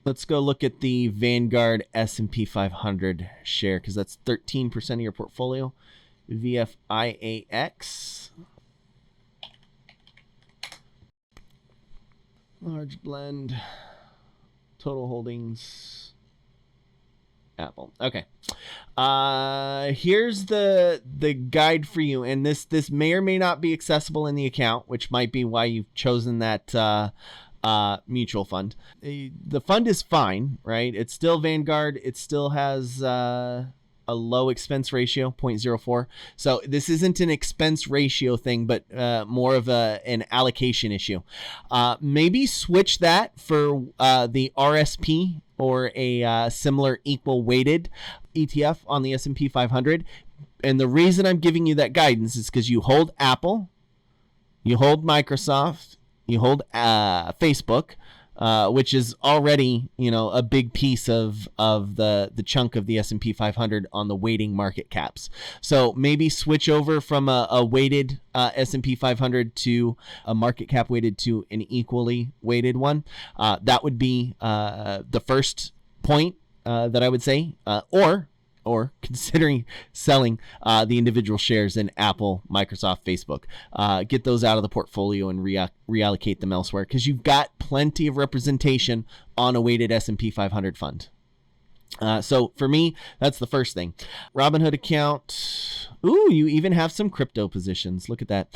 Speaker 1: let's go look at the Vanguard S&P 500 share because that's 13% of your portfolio. VFIAX. Large blend. Total holdings. Apple. Okay. Here's the guide for you, and this may or may not be accessible in the account, which might be why you've chosen that mutual fund. The fund is fine, right? It's still Vanguard. It still has a low expense ratio, 0.04. So this isn't an expense ratio thing, but more of an allocation issue. Maybe switch that for the RSP or a similar equal weighted ETF on the S&P 500. And the reason I'm giving you that guidance is because you hold Apple, You hold Microsoft, you hold Facebook, which is already, a big piece of the chunk of the S&P 500 on the weighting market caps. So maybe switch over from a weighted S&P 500 to a market cap weighted to an equally weighted one. That would be the first point that I would say, or considering selling the individual shares in Apple, Microsoft, Facebook. Get those out of the portfolio and reallocate them elsewhere, because you've got plenty of representation on a weighted S&P 500 fund. So for me, that's the first thing. Robinhood account. Ooh, you even have some crypto positions. Look at that.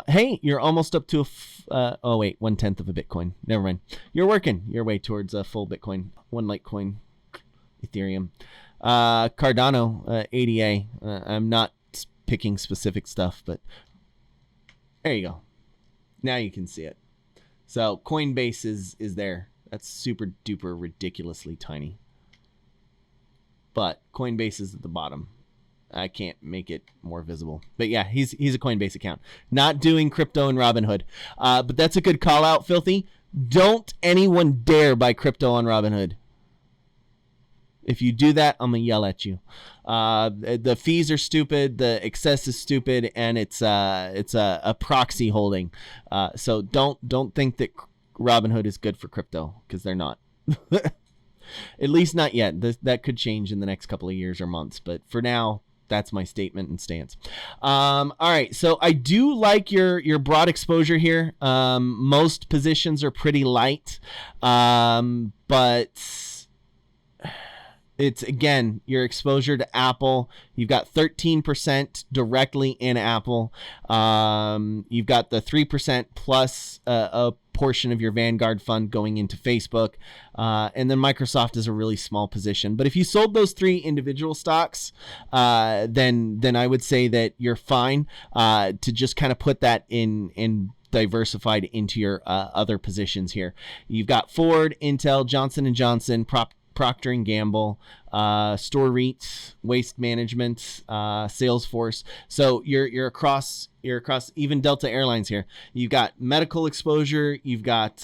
Speaker 1: Hey, you're almost up to 1/10 of a Bitcoin. Never mind. You're working your way towards a full Bitcoin. One Litecoin, Ethereum. Cardano, ADA. I'm not picking specific stuff, but there you go. Now you can see it. So Coinbase is there. That's super duper ridiculously tiny. But Coinbase is at the bottom. I can't make it more visible. But yeah, he's a Coinbase account. Not doing crypto and Robinhood. But that's a good call out, Filthy. Don't anyone dare buy crypto on Robinhood. If you do that, I'm going to yell at you. The fees are stupid. The excess is stupid. And it's a proxy holding. So don't think that Robinhood is good for crypto, because they're not. At least not yet. That could change in the next couple of years or months. But for now, that's my statement and stance. All right. So I do like your broad exposure here. Most positions are pretty light. But it's, again, your exposure to Apple. You've got 13% directly in Apple. You've got the 3% plus a portion of your Vanguard fund going into Facebook. And then Microsoft is a really small position. But if you sold those three individual stocks, then I would say that you're fine to just kind of put that in diversified into your other positions here. You've got Ford, Intel, Johnson & Johnson, Procter & Gamble, Store REIT, Waste Management, Salesforce. So you're across even Delta Airlines here. You've got medical exposure, you've got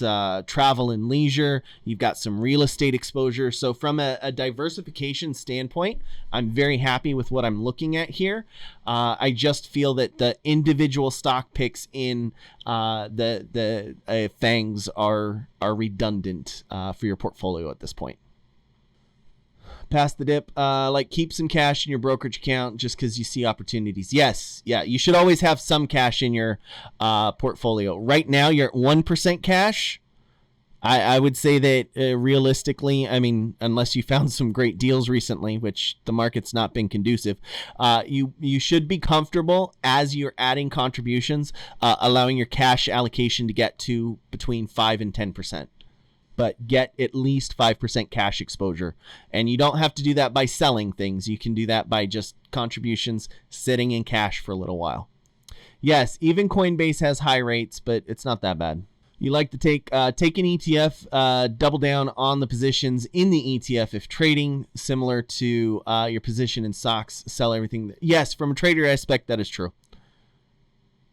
Speaker 1: travel and leisure, you've got some real estate exposure. So from a diversification standpoint, I'm very happy with what I'm looking at here. I just feel that the individual stock picks in the FANGs are redundant for your portfolio at this point. Past the dip, keep some cash in your brokerage account just because you see opportunities. Yes, yeah, you should always have some cash in your portfolio. Right now, you're at 1% cash. I would say that realistically, I mean, unless you found some great deals recently, which the market's not been conducive, you should be comfortable as you're adding contributions, allowing your cash allocation to get to between 5 and 10%. But get at least 5% cash exposure. And you don't have to do that by selling things. You can do that by just contributions sitting in cash for a little while. Yes, even Coinbase has high rates, but it's not that bad. You like to take an ETF, double down on the positions in the ETF if trading, similar to your position in stocks, sell everything. Yes, from a trader aspect, that is true.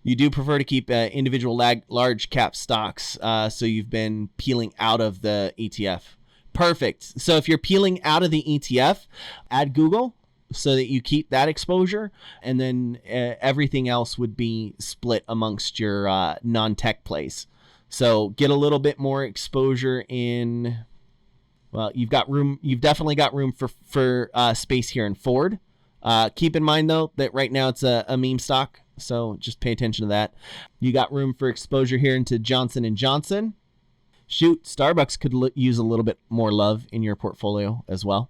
Speaker 1: You do prefer to keep individual large cap stocks, so you've been peeling out of the ETF. Perfect. So if you're peeling out of the ETF, add Google so that you keep that exposure, and then everything else would be split amongst your non-tech plays. So get a little bit more exposure in. Well, you've got room. You've definitely got room for space here in Ford. Keep in mind though that right now it's a meme stock. So just pay attention to that. You got room for exposure here into Johnson & Johnson. Shoot, Starbucks could use a little bit more love in your portfolio as well.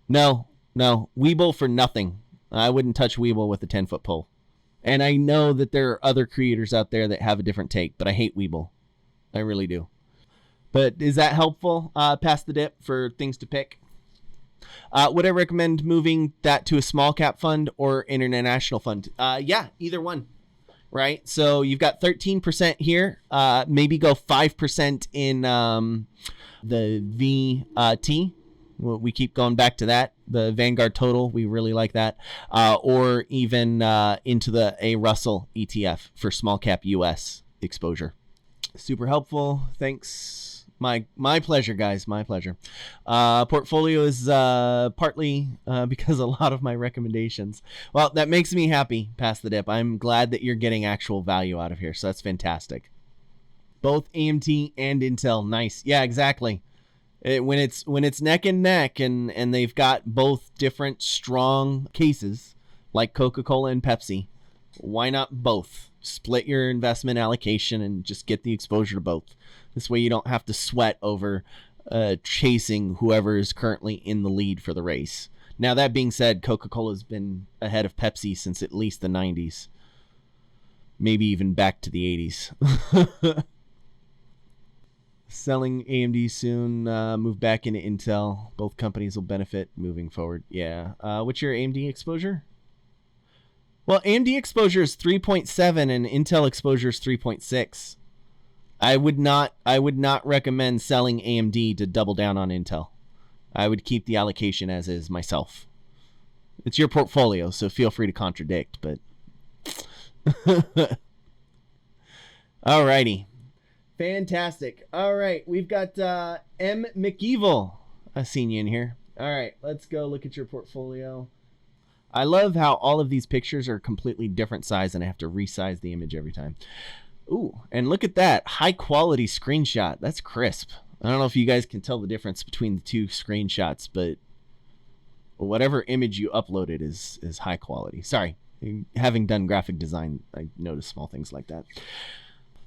Speaker 1: No, Webull for nothing. I wouldn't touch Webull with a 10-foot pole. And I know that there are other creators out there that have a different take, but I hate Webull. I really do. But is that helpful past the dip for things to pick? Would I recommend moving that to a small cap fund or an international fund? Yeah, either one, right? So you've got 13% here. Maybe go 5% in the VT, We keep going back to that. The Vanguard Total, we really like that. Or even into a Russell ETF for small cap US exposure. Super helpful. Thanks. My pleasure, guys. My pleasure. Portfolio is partly because a lot of my recommendations. Well, that makes me happy, Past the Dip. I'm glad that you're getting actual value out of here. So that's fantastic. Both AMD and Intel. Nice. Yeah, exactly. When it's neck and neck and they've got both different strong cases like Coca-Cola and Pepsi, why not both? Split your investment allocation and just get the exposure to both. This way you don't have to sweat over chasing whoever is currently in the lead for the race. Now, that being said, Coca-Cola's been ahead of Pepsi since at least the 90s. Maybe even back to the 80s. Selling AMD soon, move back into Intel. Both companies will benefit moving forward. Yeah. What's your AMD exposure? Well, AMD exposure is 3.7 and Intel exposure is 3.6. I would not recommend selling AMD to double down on Intel. I would keep the allocation as is myself. It's your portfolio, so feel free to contradict, but alrighty. Fantastic. All right, we've got M. McEvil. I've seen you in here. All right, let's go look at your portfolio. I love how all of these pictures are completely different size and I have to resize the image every time. Ooh, and look at that. High quality screenshot. That's crisp. I don't know if you guys can tell the difference between the two screenshots, but whatever image you uploaded is high quality. Sorry, having done graphic design, I notice small things like that.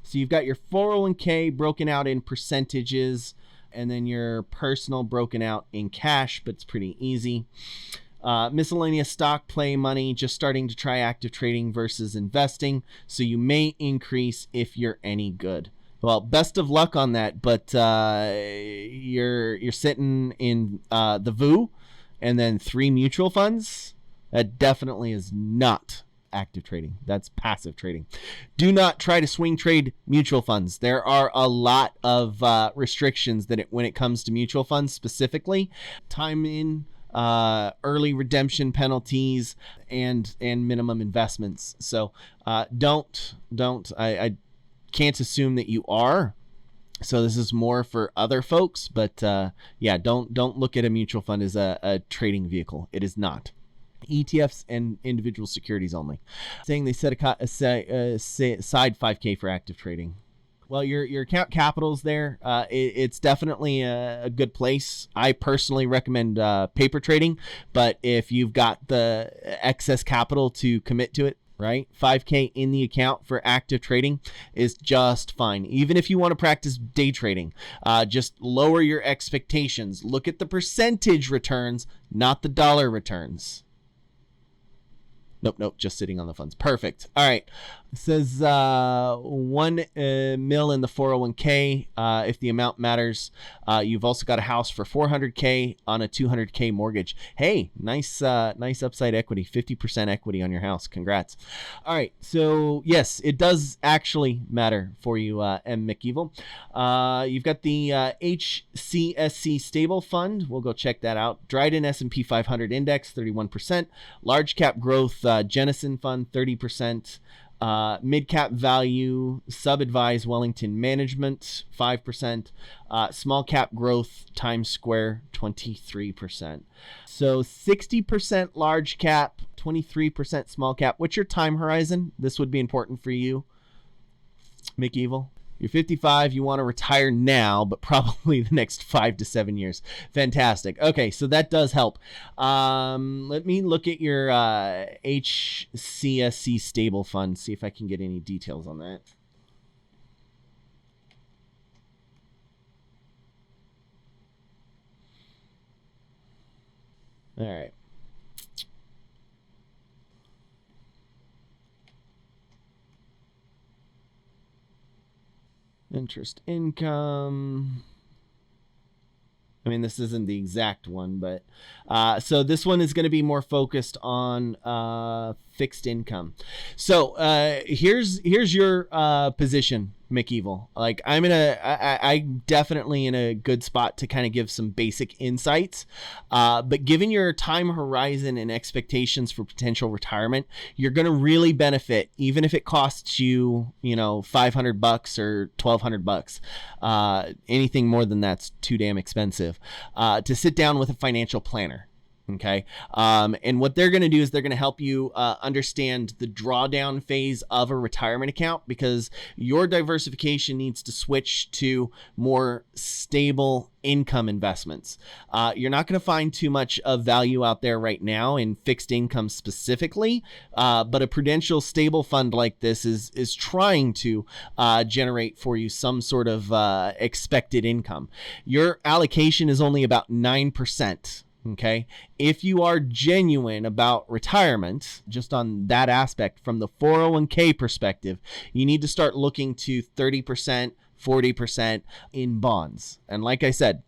Speaker 1: So you've got your 401k broken out in percentages, and then your personal broken out in cash, but it's pretty easy. Miscellaneous stock play money, just starting to try active trading versus investing. So you may increase if you're any good. Well, best of luck on that, but you're sitting in the VU and then 3 mutual funds. That definitely is not active trading. That's passive trading. Do not try to swing trade mutual funds. There are a lot of restrictions when it comes to mutual funds specifically. Time in, early redemption penalties, and minimum investments. So don't I can't assume that you are. So this is more for other folks, but yeah, don't look at a mutual fund as a trading vehicle. It is not. ETFs and individual securities only. Saying they set aside 5K for active trading. Well, your account capital's there. It's definitely a good place. I personally recommend paper trading, but if you've got the excess capital to commit to it, right? 5K in the account for active trading is just fine. Even if you want to practice day trading, just lower your expectations. Look at the percentage returns, not the dollar returns. Nope, just sitting on the funds. Perfect. All right. It says 1 mil in the 401k if the amount matters. You've also got a house for 400k on a 200k mortgage. Hey, nice upside equity, 50% equity on your house. Congrats. All right. So yes, it does actually matter for you, M. McEvil. You've got the HCSC stable fund. We'll go check that out. Dryden S&P 500 index, 31%. Large cap growth Jennison fund, 30%. Mid-cap value, sub-advised Wellington Management, 5%. Small cap growth, Times Square, 23%. So 60% large cap, 23% small cap. What's your time horizon? This would be important for you, McEvil. You're 55, you want to retire now, but probably the next 5 to 7 years. Fantastic. Okay, so that does help. Let me look at your HCSC stable fund, see if I can get any details on that. All right. Interest income. I mean, this isn't the exact one, but so this one is going to be more focused on fixed income. So here's your position, McEvil. Like I'm definitely in a good spot to kind of give some basic insights. But given your time horizon and expectations for potential retirement, you're going to really benefit, even if it costs you, $500 or $1,200. Anything more than that's too damn expensive. To sit down with a financial planner. Okay. And what they're going to do is they're going to help you understand the drawdown phase of a retirement account, because your diversification needs to switch to more stable income investments. You're not going to find too much of value out there right now in fixed income specifically, but a prudential stable fund like this is trying to generate for you some sort of expected income. Your allocation is only about 9%. Okay. If you are genuine about retirement, just on that aspect from the 401k perspective, you need to start looking to 30%, 40% in bonds. And like I said,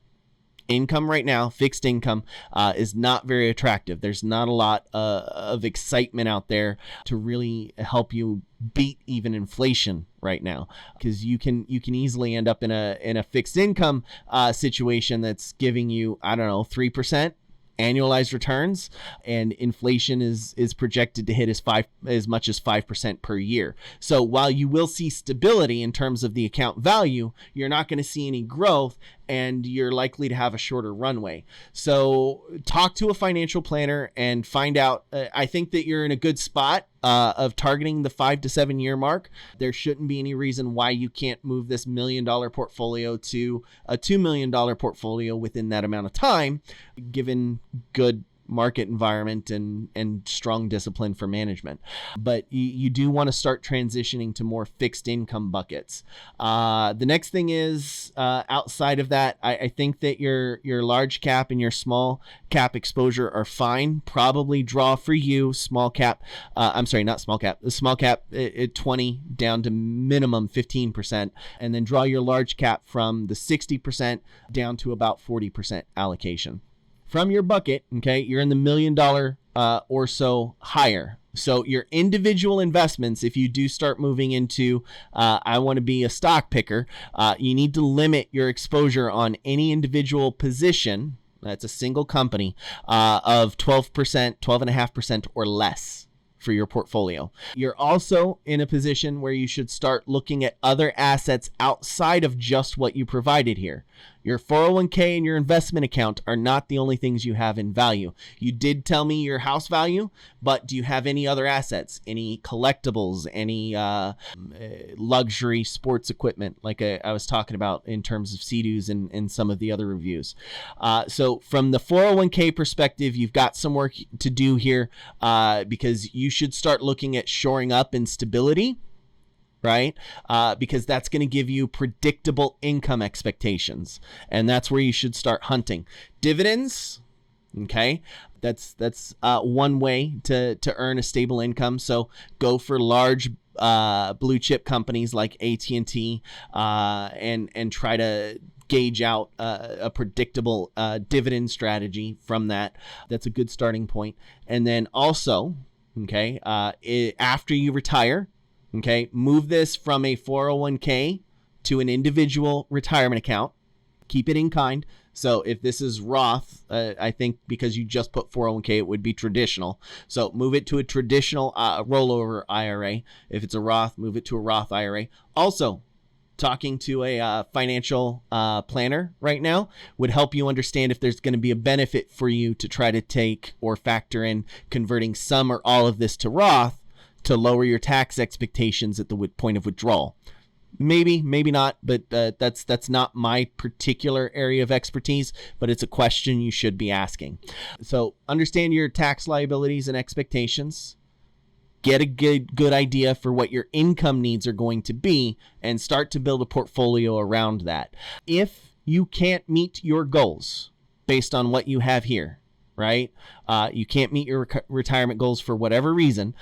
Speaker 1: income right now, fixed income, is not very attractive. There's not a lot of excitement out there to really help you beat even inflation right now, because you can easily end up in a fixed income situation that's giving you, 3% annualized returns, and inflation is projected to hit as much as 5% per year. So while you will see stability in terms of the account value, you're not going to see any growth, and you're likely to have a shorter runway. So talk to a financial planner and find out. I think that you're in a good spot of targeting the 5 to 7 year mark. There shouldn't be any reason why you can't move this $1 million portfolio to a $2 million portfolio within that amount of time, given good market environment and strong discipline for management. But you do want to start transitioning to more fixed income buckets. The next thing is, outside of that, I think that your large cap and your small cap exposure are fine. Probably draw for you small cap. The small cap at 20 down to minimum 15%, and then draw your large cap from the 60% down to about 40% allocation. From your bucket, okay, you're in the $1 million or so higher. So your individual investments, if you do start moving into, I want to be a stock picker, you need to limit your exposure on any individual position, that's a single company, of 12%, 12.5% or less for your portfolio. You're also in a position where you should start looking at other assets outside of just what you provided here. Your 401k and your investment account are not the only things you have in value. You did tell me your house value, but do you have any other assets, any collectibles, any luxury sports equipment, like I was talking about in terms of Sea-Doos and some of the other reviews? So from the 401k perspective, you've got some work to do here, because you should start looking at shoring up in stability, right? Because that's going to give you predictable income expectations. And that's where you should start hunting. Dividends, okay? That's one way to earn a stable income. So go for large blue chip companies like AT&T and try to gauge out a predictable dividend strategy from that. That's a good starting point. And then also, okay, after you retire, okay, move this from a 401k to an individual retirement account. Keep it in kind. So if this is Roth, I think because you just put 401k, it would be traditional. So move it to a traditional rollover IRA. If it's a Roth, move it to a Roth IRA. Also, talking to a financial planner right now would help you understand if there's going to be a benefit for you to try to take or factor in converting some or all of this to Roth to lower your tax expectations at the point of withdrawal. Maybe not, but that's not my particular area of expertise, but it's a question you should be asking. So understand your tax liabilities and expectations. Get a good idea for what your income needs are going to be, and start to build a portfolio around that. If you can't meet your goals based on what you have here, right? You can't meet your retirement goals for whatever reason.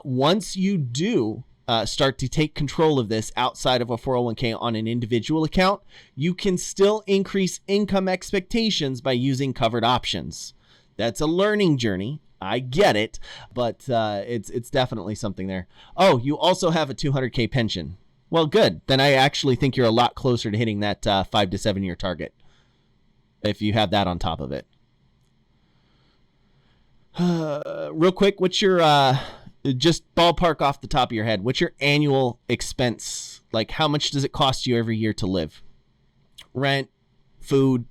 Speaker 1: Once you do start to take control of this outside of a 401k on an individual account, you can still increase income expectations by using covered options. That's a learning journey. I get it, but it's definitely something there. Oh, you also have a 200K pension. Well, good. Then I actually think you're a lot closer to hitting that 5 to 7 year target if you have that on top of it. Real quick, what's your just ballpark off the top of your head? What's your annual expense? Like, how much does it cost you every year to live? Rent, food,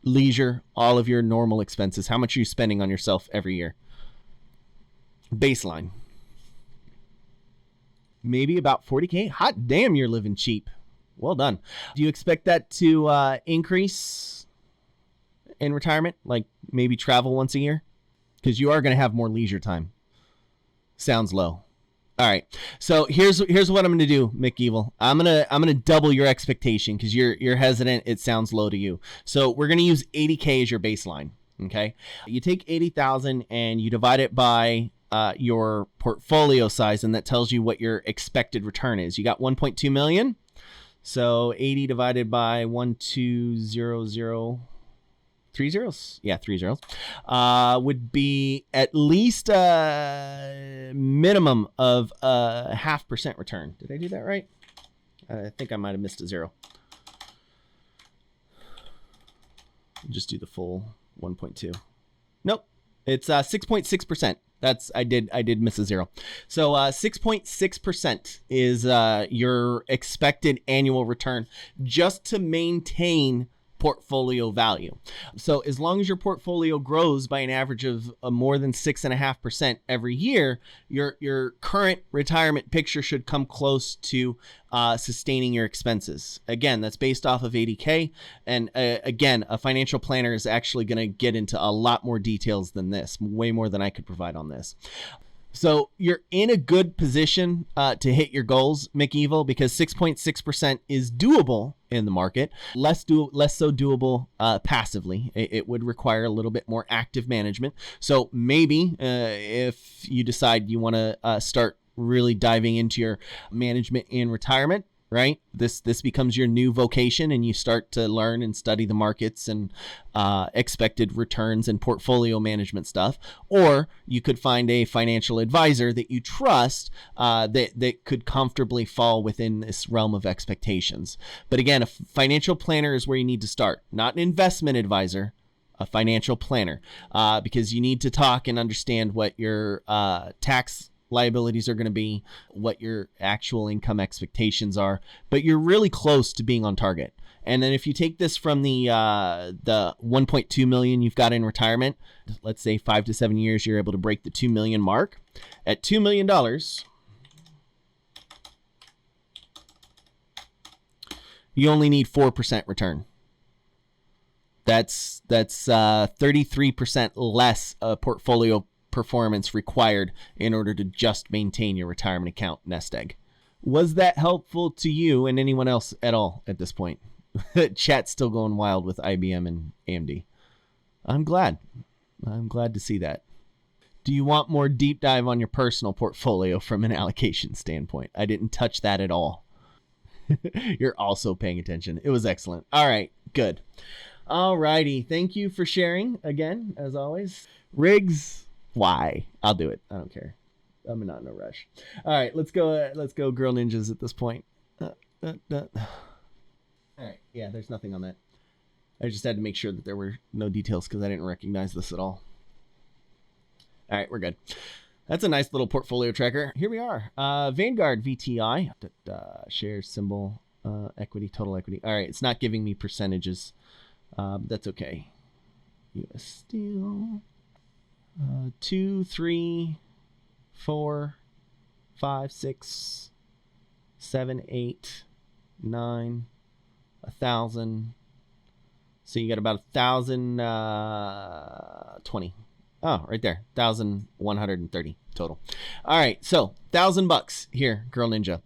Speaker 1: leisure, all of your normal expenses. How much are you spending on yourself every year? Baseline. Maybe about 40K. Hot damn, you're living cheap. Well done. Do you expect that to increase in retirement? Like maybe travel once a year? Because you are going to have more leisure time. Sounds low. All right. So here's what I'm going to do, Mick Evil. I'm going to double your expectation because you're hesitant. It sounds low to you. So we're going to use 80K as your baseline. Okay. You take 80,000 and you divide it by your portfolio size, and that tells you what your expected return is. You got 1.2 million. So 80 divided by 1200. 3 zeros? Yeah, 3 zeros. Would be at least a minimum of a 0.5% return. Did I do that right? I think I might have missed a zero. Just do the full 1.2. Nope. It's 6.6%. I did miss a zero. So 6.6% is your expected annual return just to maintain portfolio value. So as long as your portfolio grows by an average of more than 6.5% every year, your current retirement picture should come close to sustaining your expenses. Again, that's based off of 80K. And again, a financial planner is actually going to get into a lot more details than this, way more than I could provide on this. So you're in a good position to hit your goals, Mick Evil, because 6.6% is doable in the market. Less so doable passively. It would require a little bit more active management. So maybe if you decide you want to start really diving into your management in retirement, right? This becomes your new vocation, and you start to learn and study the markets and expected returns and portfolio management stuff. Or you could find a financial advisor that you trust that could comfortably fall within this realm of expectations. But again, a financial planner is where you need to start, not an investment advisor. A financial planner, because you need to talk and understand what your tax liabilities are going to be, what your actual income expectations are, but you're really close to being on target. And then if you take this from the 1.2 million you've got in retirement, let's say 5 to 7 years, you're able to break the 2 million mark. At $2 million, you only need 4% return. That's 33% less portfolio performance required in order to just maintain your retirement account nest egg. Was that helpful to you and anyone else at all at this point? Chat's still going wild with IBM and AMD. I'm glad to see that. Do you want more deep dive on your personal portfolio from an allocation standpoint? I didn't touch that at all. You're also paying attention. It was excellent. All right, good. All righty. Thank you for sharing again, as always. Riggs. Why? I'll do it. I don't care. I'm not in a rush. All right, let's go. Let's go, Girl Ninjas at this point. All right. Yeah, there's nothing on that. I just had to make sure that there were no details because I didn't recognize this at all. All right, we're good. That's a nice little portfolio tracker. Here we are. Vanguard VTI. Share symbol, equity, total equity. All right, it's not giving me percentages. That's okay. U.S. Steel. 2, 3, 4, 5, 6, 7, 8, 9, 1,000. So you got about 1,020. Oh, right there, 1,130 total. All right, so $1,000 here, Girl Ninja.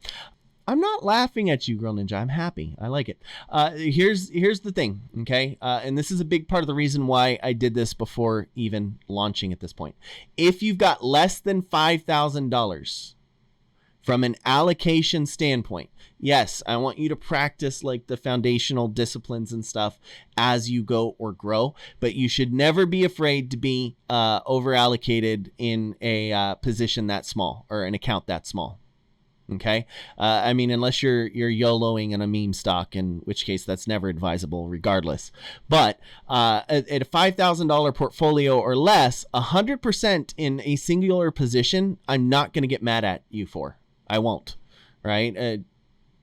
Speaker 1: I'm not laughing at you, Girl Ninja. I'm happy. I like it. Here's the thing, okay? And this is a big part of the reason why I did this before even launching at this point. If you've got less than $5,000 From an allocation standpoint, yes, I want you to practice like the foundational disciplines and stuff as you go or grow, but you should never be afraid to be over allocated in a position that small or an account that small. Okay. I mean, unless you're YOLOing in a meme stock, in which case that's never advisable regardless. But at a $5,000 portfolio or less, 100% in a singular position, I'm not going to get mad at you for. I won't. Right.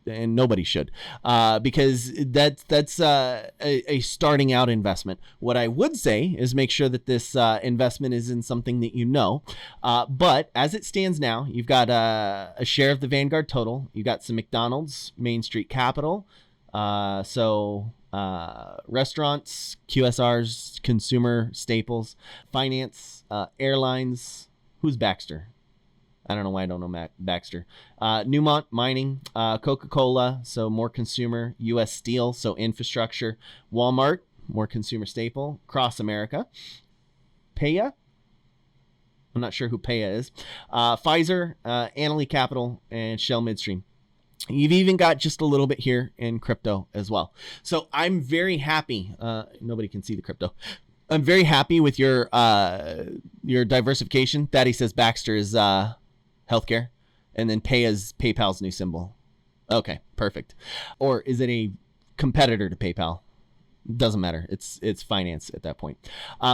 Speaker 1: And nobody should, because that's a starting out investment. What I would say is make sure that this investment is in something that you know. But as it stands now, you've got a share of the Vanguard total. You got some McDonald's, Main Street Capital, restaurants, QSRs, consumer staples, finance, airlines. Who's Baxter? I don't know why I don't know Baxter. Newmont Mining, Coca-Cola, so more consumer. U.S. Steel, so infrastructure. Walmart, more consumer staple. Cross America. Paya, I'm not sure who Paya is. Pfizer, Annaly Capital, and Shell Midstream. You've even got just a little bit here in crypto as well. So I'm very happy. Nobody can see the crypto. I'm very happy with your diversification. Thaddy says Baxter is healthcare, and then Paya's PayPal's new symbol. Okay, perfect. Or is it a competitor to PayPal? Doesn't matter. It's finance at that point.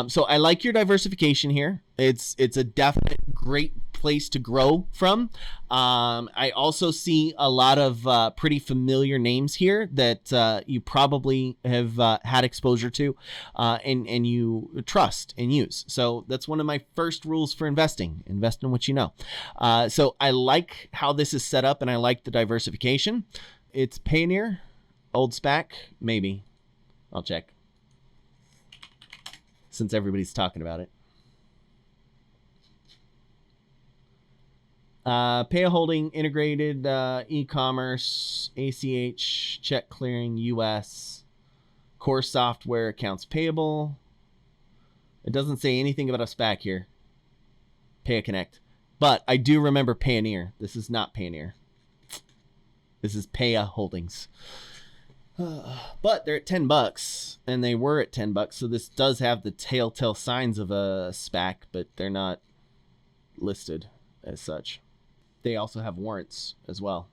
Speaker 1: So I like your diversification here. It's a definite great place to grow from. I also see a lot of pretty familiar names here that you probably have had exposure to and you trust and use. So that's one of my first rules for investing. Invest in what you know. So I like how this is set up, and I like the diversification. It's Payoneer, old SPAC, maybe. I'll check, since everybody's talking about it. Paya Holding, Integrated E-commerce, ACH, check clearing, US, core software, accounts payable. It doesn't say anything about a SPAC here. Paya Connect. But I do remember Payoneer. This is not Payoneer. This is Paya Holdings. But they're at $10, and they were at $10, so this does have the telltale signs of a SPAC, but they're not listed as such. They also have warrants as well.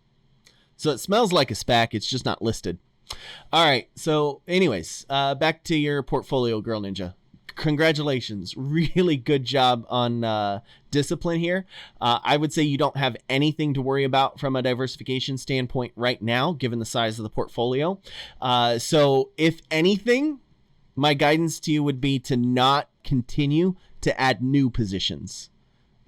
Speaker 1: So it smells like a SPAC, it's just not listed. All right, so anyways, back to your portfolio, Girl Ninja. Congratulations. Really good job on discipline here. I would say you don't have anything to worry about from a diversification standpoint right now, given the size of the portfolio. So if anything, my guidance to you would be to not continue to add new positions.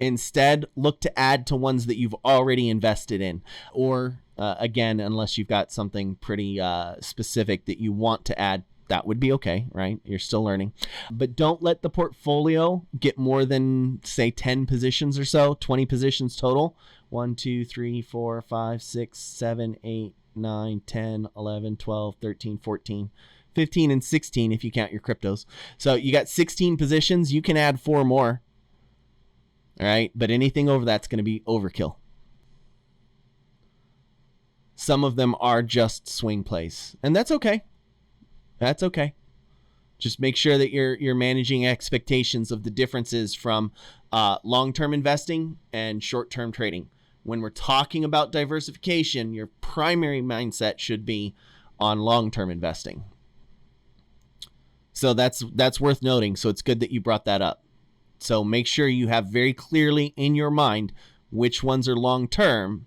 Speaker 1: Instead, look to add to ones that you've already invested in, or again, unless you've got something pretty specific that you want to add, that would be okay, right? You're still learning. But don't let the portfolio get more than, say, 10 positions or so, 20 positions total. 1, 2, 3, 4, 5, 6, 7, 8, 9, 10, 11, 12, 13, 14, 15, and 16 if you count your cryptos. So you got 16 positions. You can add 4 more. All right? But anything over that's going to be overkill. Some of them are just swing plays, and that's okay. That's okay. Just make sure that you're managing expectations of the differences from long-term investing and short-term trading. When we're talking about diversification, your primary mindset should be on long-term investing. So that's worth noting. So it's good that you brought that up. So make sure you have very clearly in your mind which ones are long-term,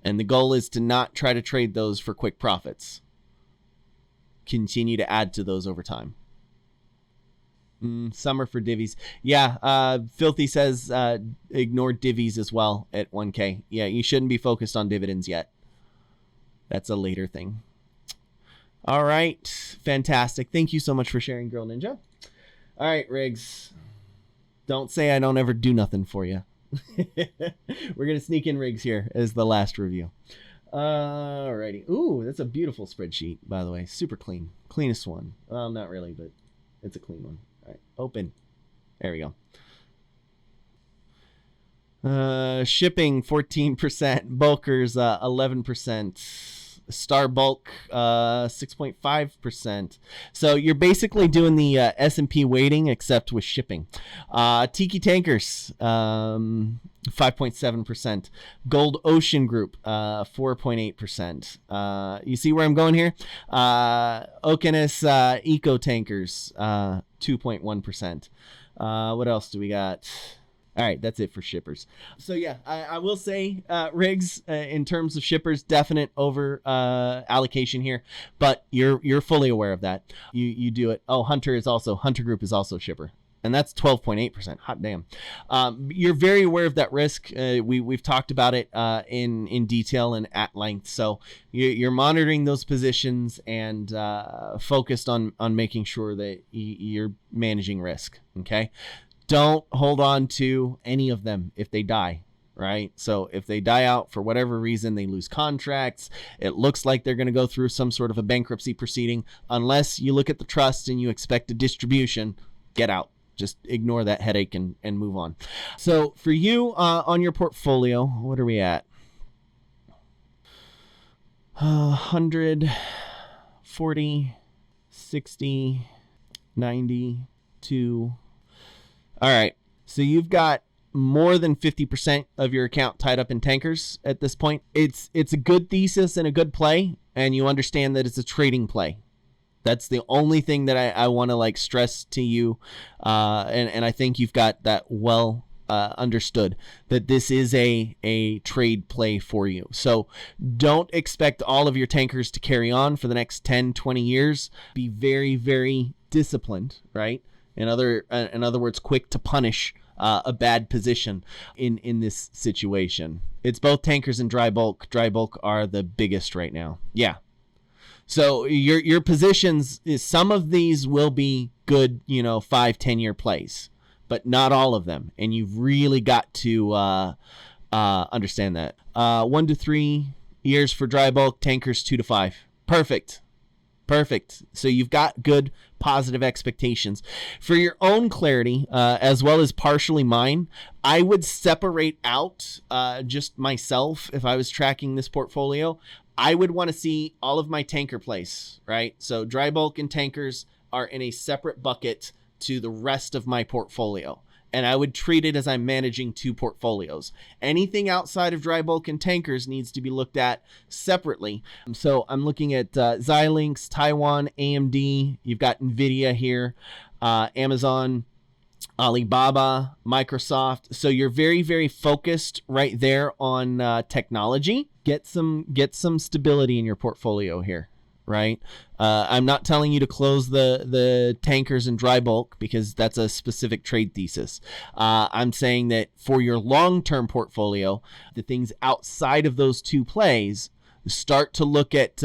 Speaker 1: and the goal is to not try to trade those for quick profits. Continue to add to those over time. Some are for divvies. Yeah, Filthy says ignore divvies as well at 1K. Yeah, you shouldn't be focused on dividends yet. That's a later thing. All right, fantastic. Thank you so much for sharing, Girl Ninja. All right, Riggs. Don't say I don't ever do nothing for you. We're going to sneak in Riggs here as the last review. Alrighty. Ooh, that's a beautiful spreadsheet, by the way. Super clean. Cleanest one. Well, not really, but it's a clean one. All right, open. There we go. Shipping 14%, bulkers 11%. Star Bulk 6.5%. So you're basically doing the S&P weighting except with shipping. Tiki Tankers 5.7%. Gold Ocean Group 4.8%. You see where I'm going here? Okeanis Eco Tankers 2.1%. What else do we got? All right, that's it for shippers. So yeah, I will say rigs in terms of shippers, definite over allocation here, but you're fully aware of that. You do it. Oh, Hunter Group is also shipper, and that's 12.8%. Hot damn. You're very aware of that risk. We've talked about it in detail and at length. So you're monitoring those positions and focused on making sure that you're managing risk. Okay. Don't hold on to any of them if they die, right? So if they die out for whatever reason, they lose contracts, it looks like they're going to go through some sort of a bankruptcy proceeding. Unless you look at the trust and you expect a distribution, get out. Just ignore that headache and move on. So for you on your portfolio, what are we at? 100, 40, 60, 90, 2. All right, so you've got more than 50% of your account tied up in tankers at this point. It's a good thesis and a good play, and you understand that it's a trading play. That's the only thing that I want to like stress to you, and I think you've got that well understood, that this is a trade play for you. So don't expect all of your tankers to carry on for the next 10, 20 years. Be very, very disciplined, right? In other words, quick to punish a bad position in this situation. It's both tankers and dry bulk. Dry bulk are the biggest right now. Yeah. So your positions, some of these will be good, 5-10 year plays, but not all of them. And you've really got to understand that. 1 to 3 years for dry bulk, tankers 2 to 5. Perfect. So you've got good positive expectations. For your own clarity, as well as partially mine, I would separate out just myself. If I was tracking this portfolio, I would want to see all of my tanker plays, right? So dry bulk and tankers are in a separate bucket to the rest of my portfolio. And I would treat it as I'm managing 2 portfolios. Anything outside of dry bulk and tankers needs to be looked at separately. So I'm looking at Xilinx, Taiwan, AMD. You've got NVIDIA here, Amazon, Alibaba, Microsoft. So you're very, very focused right there on technology. Get some stability in your portfolio here. Right? I'm not telling you to close the tankers and dry bulk because that's a specific trade thesis. I'm saying that for your long-term portfolio, the things outside of those 2 plays, start to look at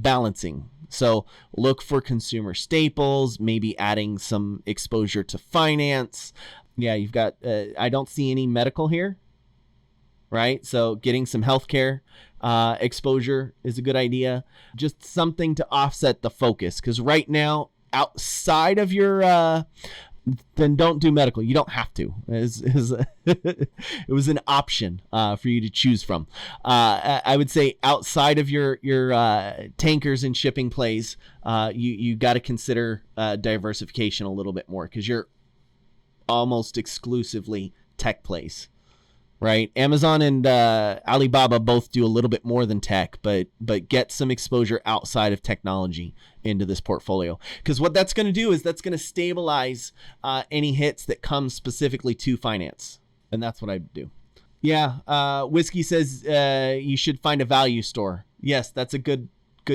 Speaker 1: balancing. So look for consumer staples, maybe adding some exposure to finance. Yeah, you've got, I don't see any medical here. Right? So getting some healthcare exposure is a good idea. Just something to offset the focus. Because right now, outside of your, then don't do medical. You don't have to. It was an option for you to choose from. I would say outside of your tankers and shipping plays, you got to consider diversification a little bit more because you're almost exclusively tech plays. Right, Amazon and Alibaba both do a little bit more than tech, but get some exposure outside of technology into this portfolio. Because what that's going to do is that's going to stabilize any hits that come specifically to finance, and that's what I do. Yeah, Whiskey says you should find a value store. Yes, that's a good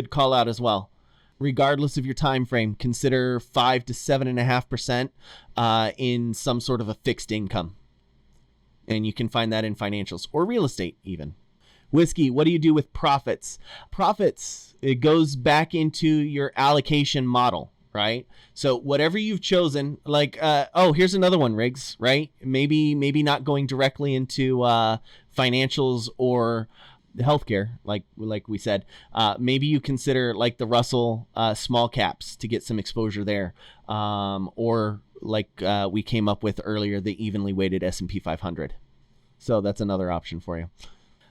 Speaker 1: call out as well. Regardless of your time frame, consider 5 to 7.5% in some sort of a fixed income. And you can find that in financials or real estate even. Whiskey, what do you do with profits? Profits, it goes back into your allocation model, right? So whatever you've chosen, like, here's another one, Riggs, right? Maybe not going directly into financials or healthcare, like we said. Maybe you consider like the Russell small caps to get some exposure there, or like we came up with earlier, the evenly weighted S&P 500. So that's another option for you.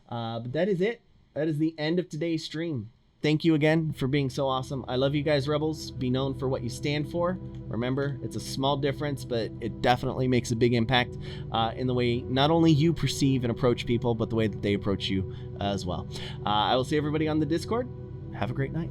Speaker 1: But that is it. That is the end of today's stream. Thank you again for being so awesome. I love you guys, Rebels. Be known for what you stand for. Remember, it's a small difference, but it definitely makes a big impact in the way not only you perceive and approach people, but the way that they approach you as well. I will see everybody on the Discord. Have a great night.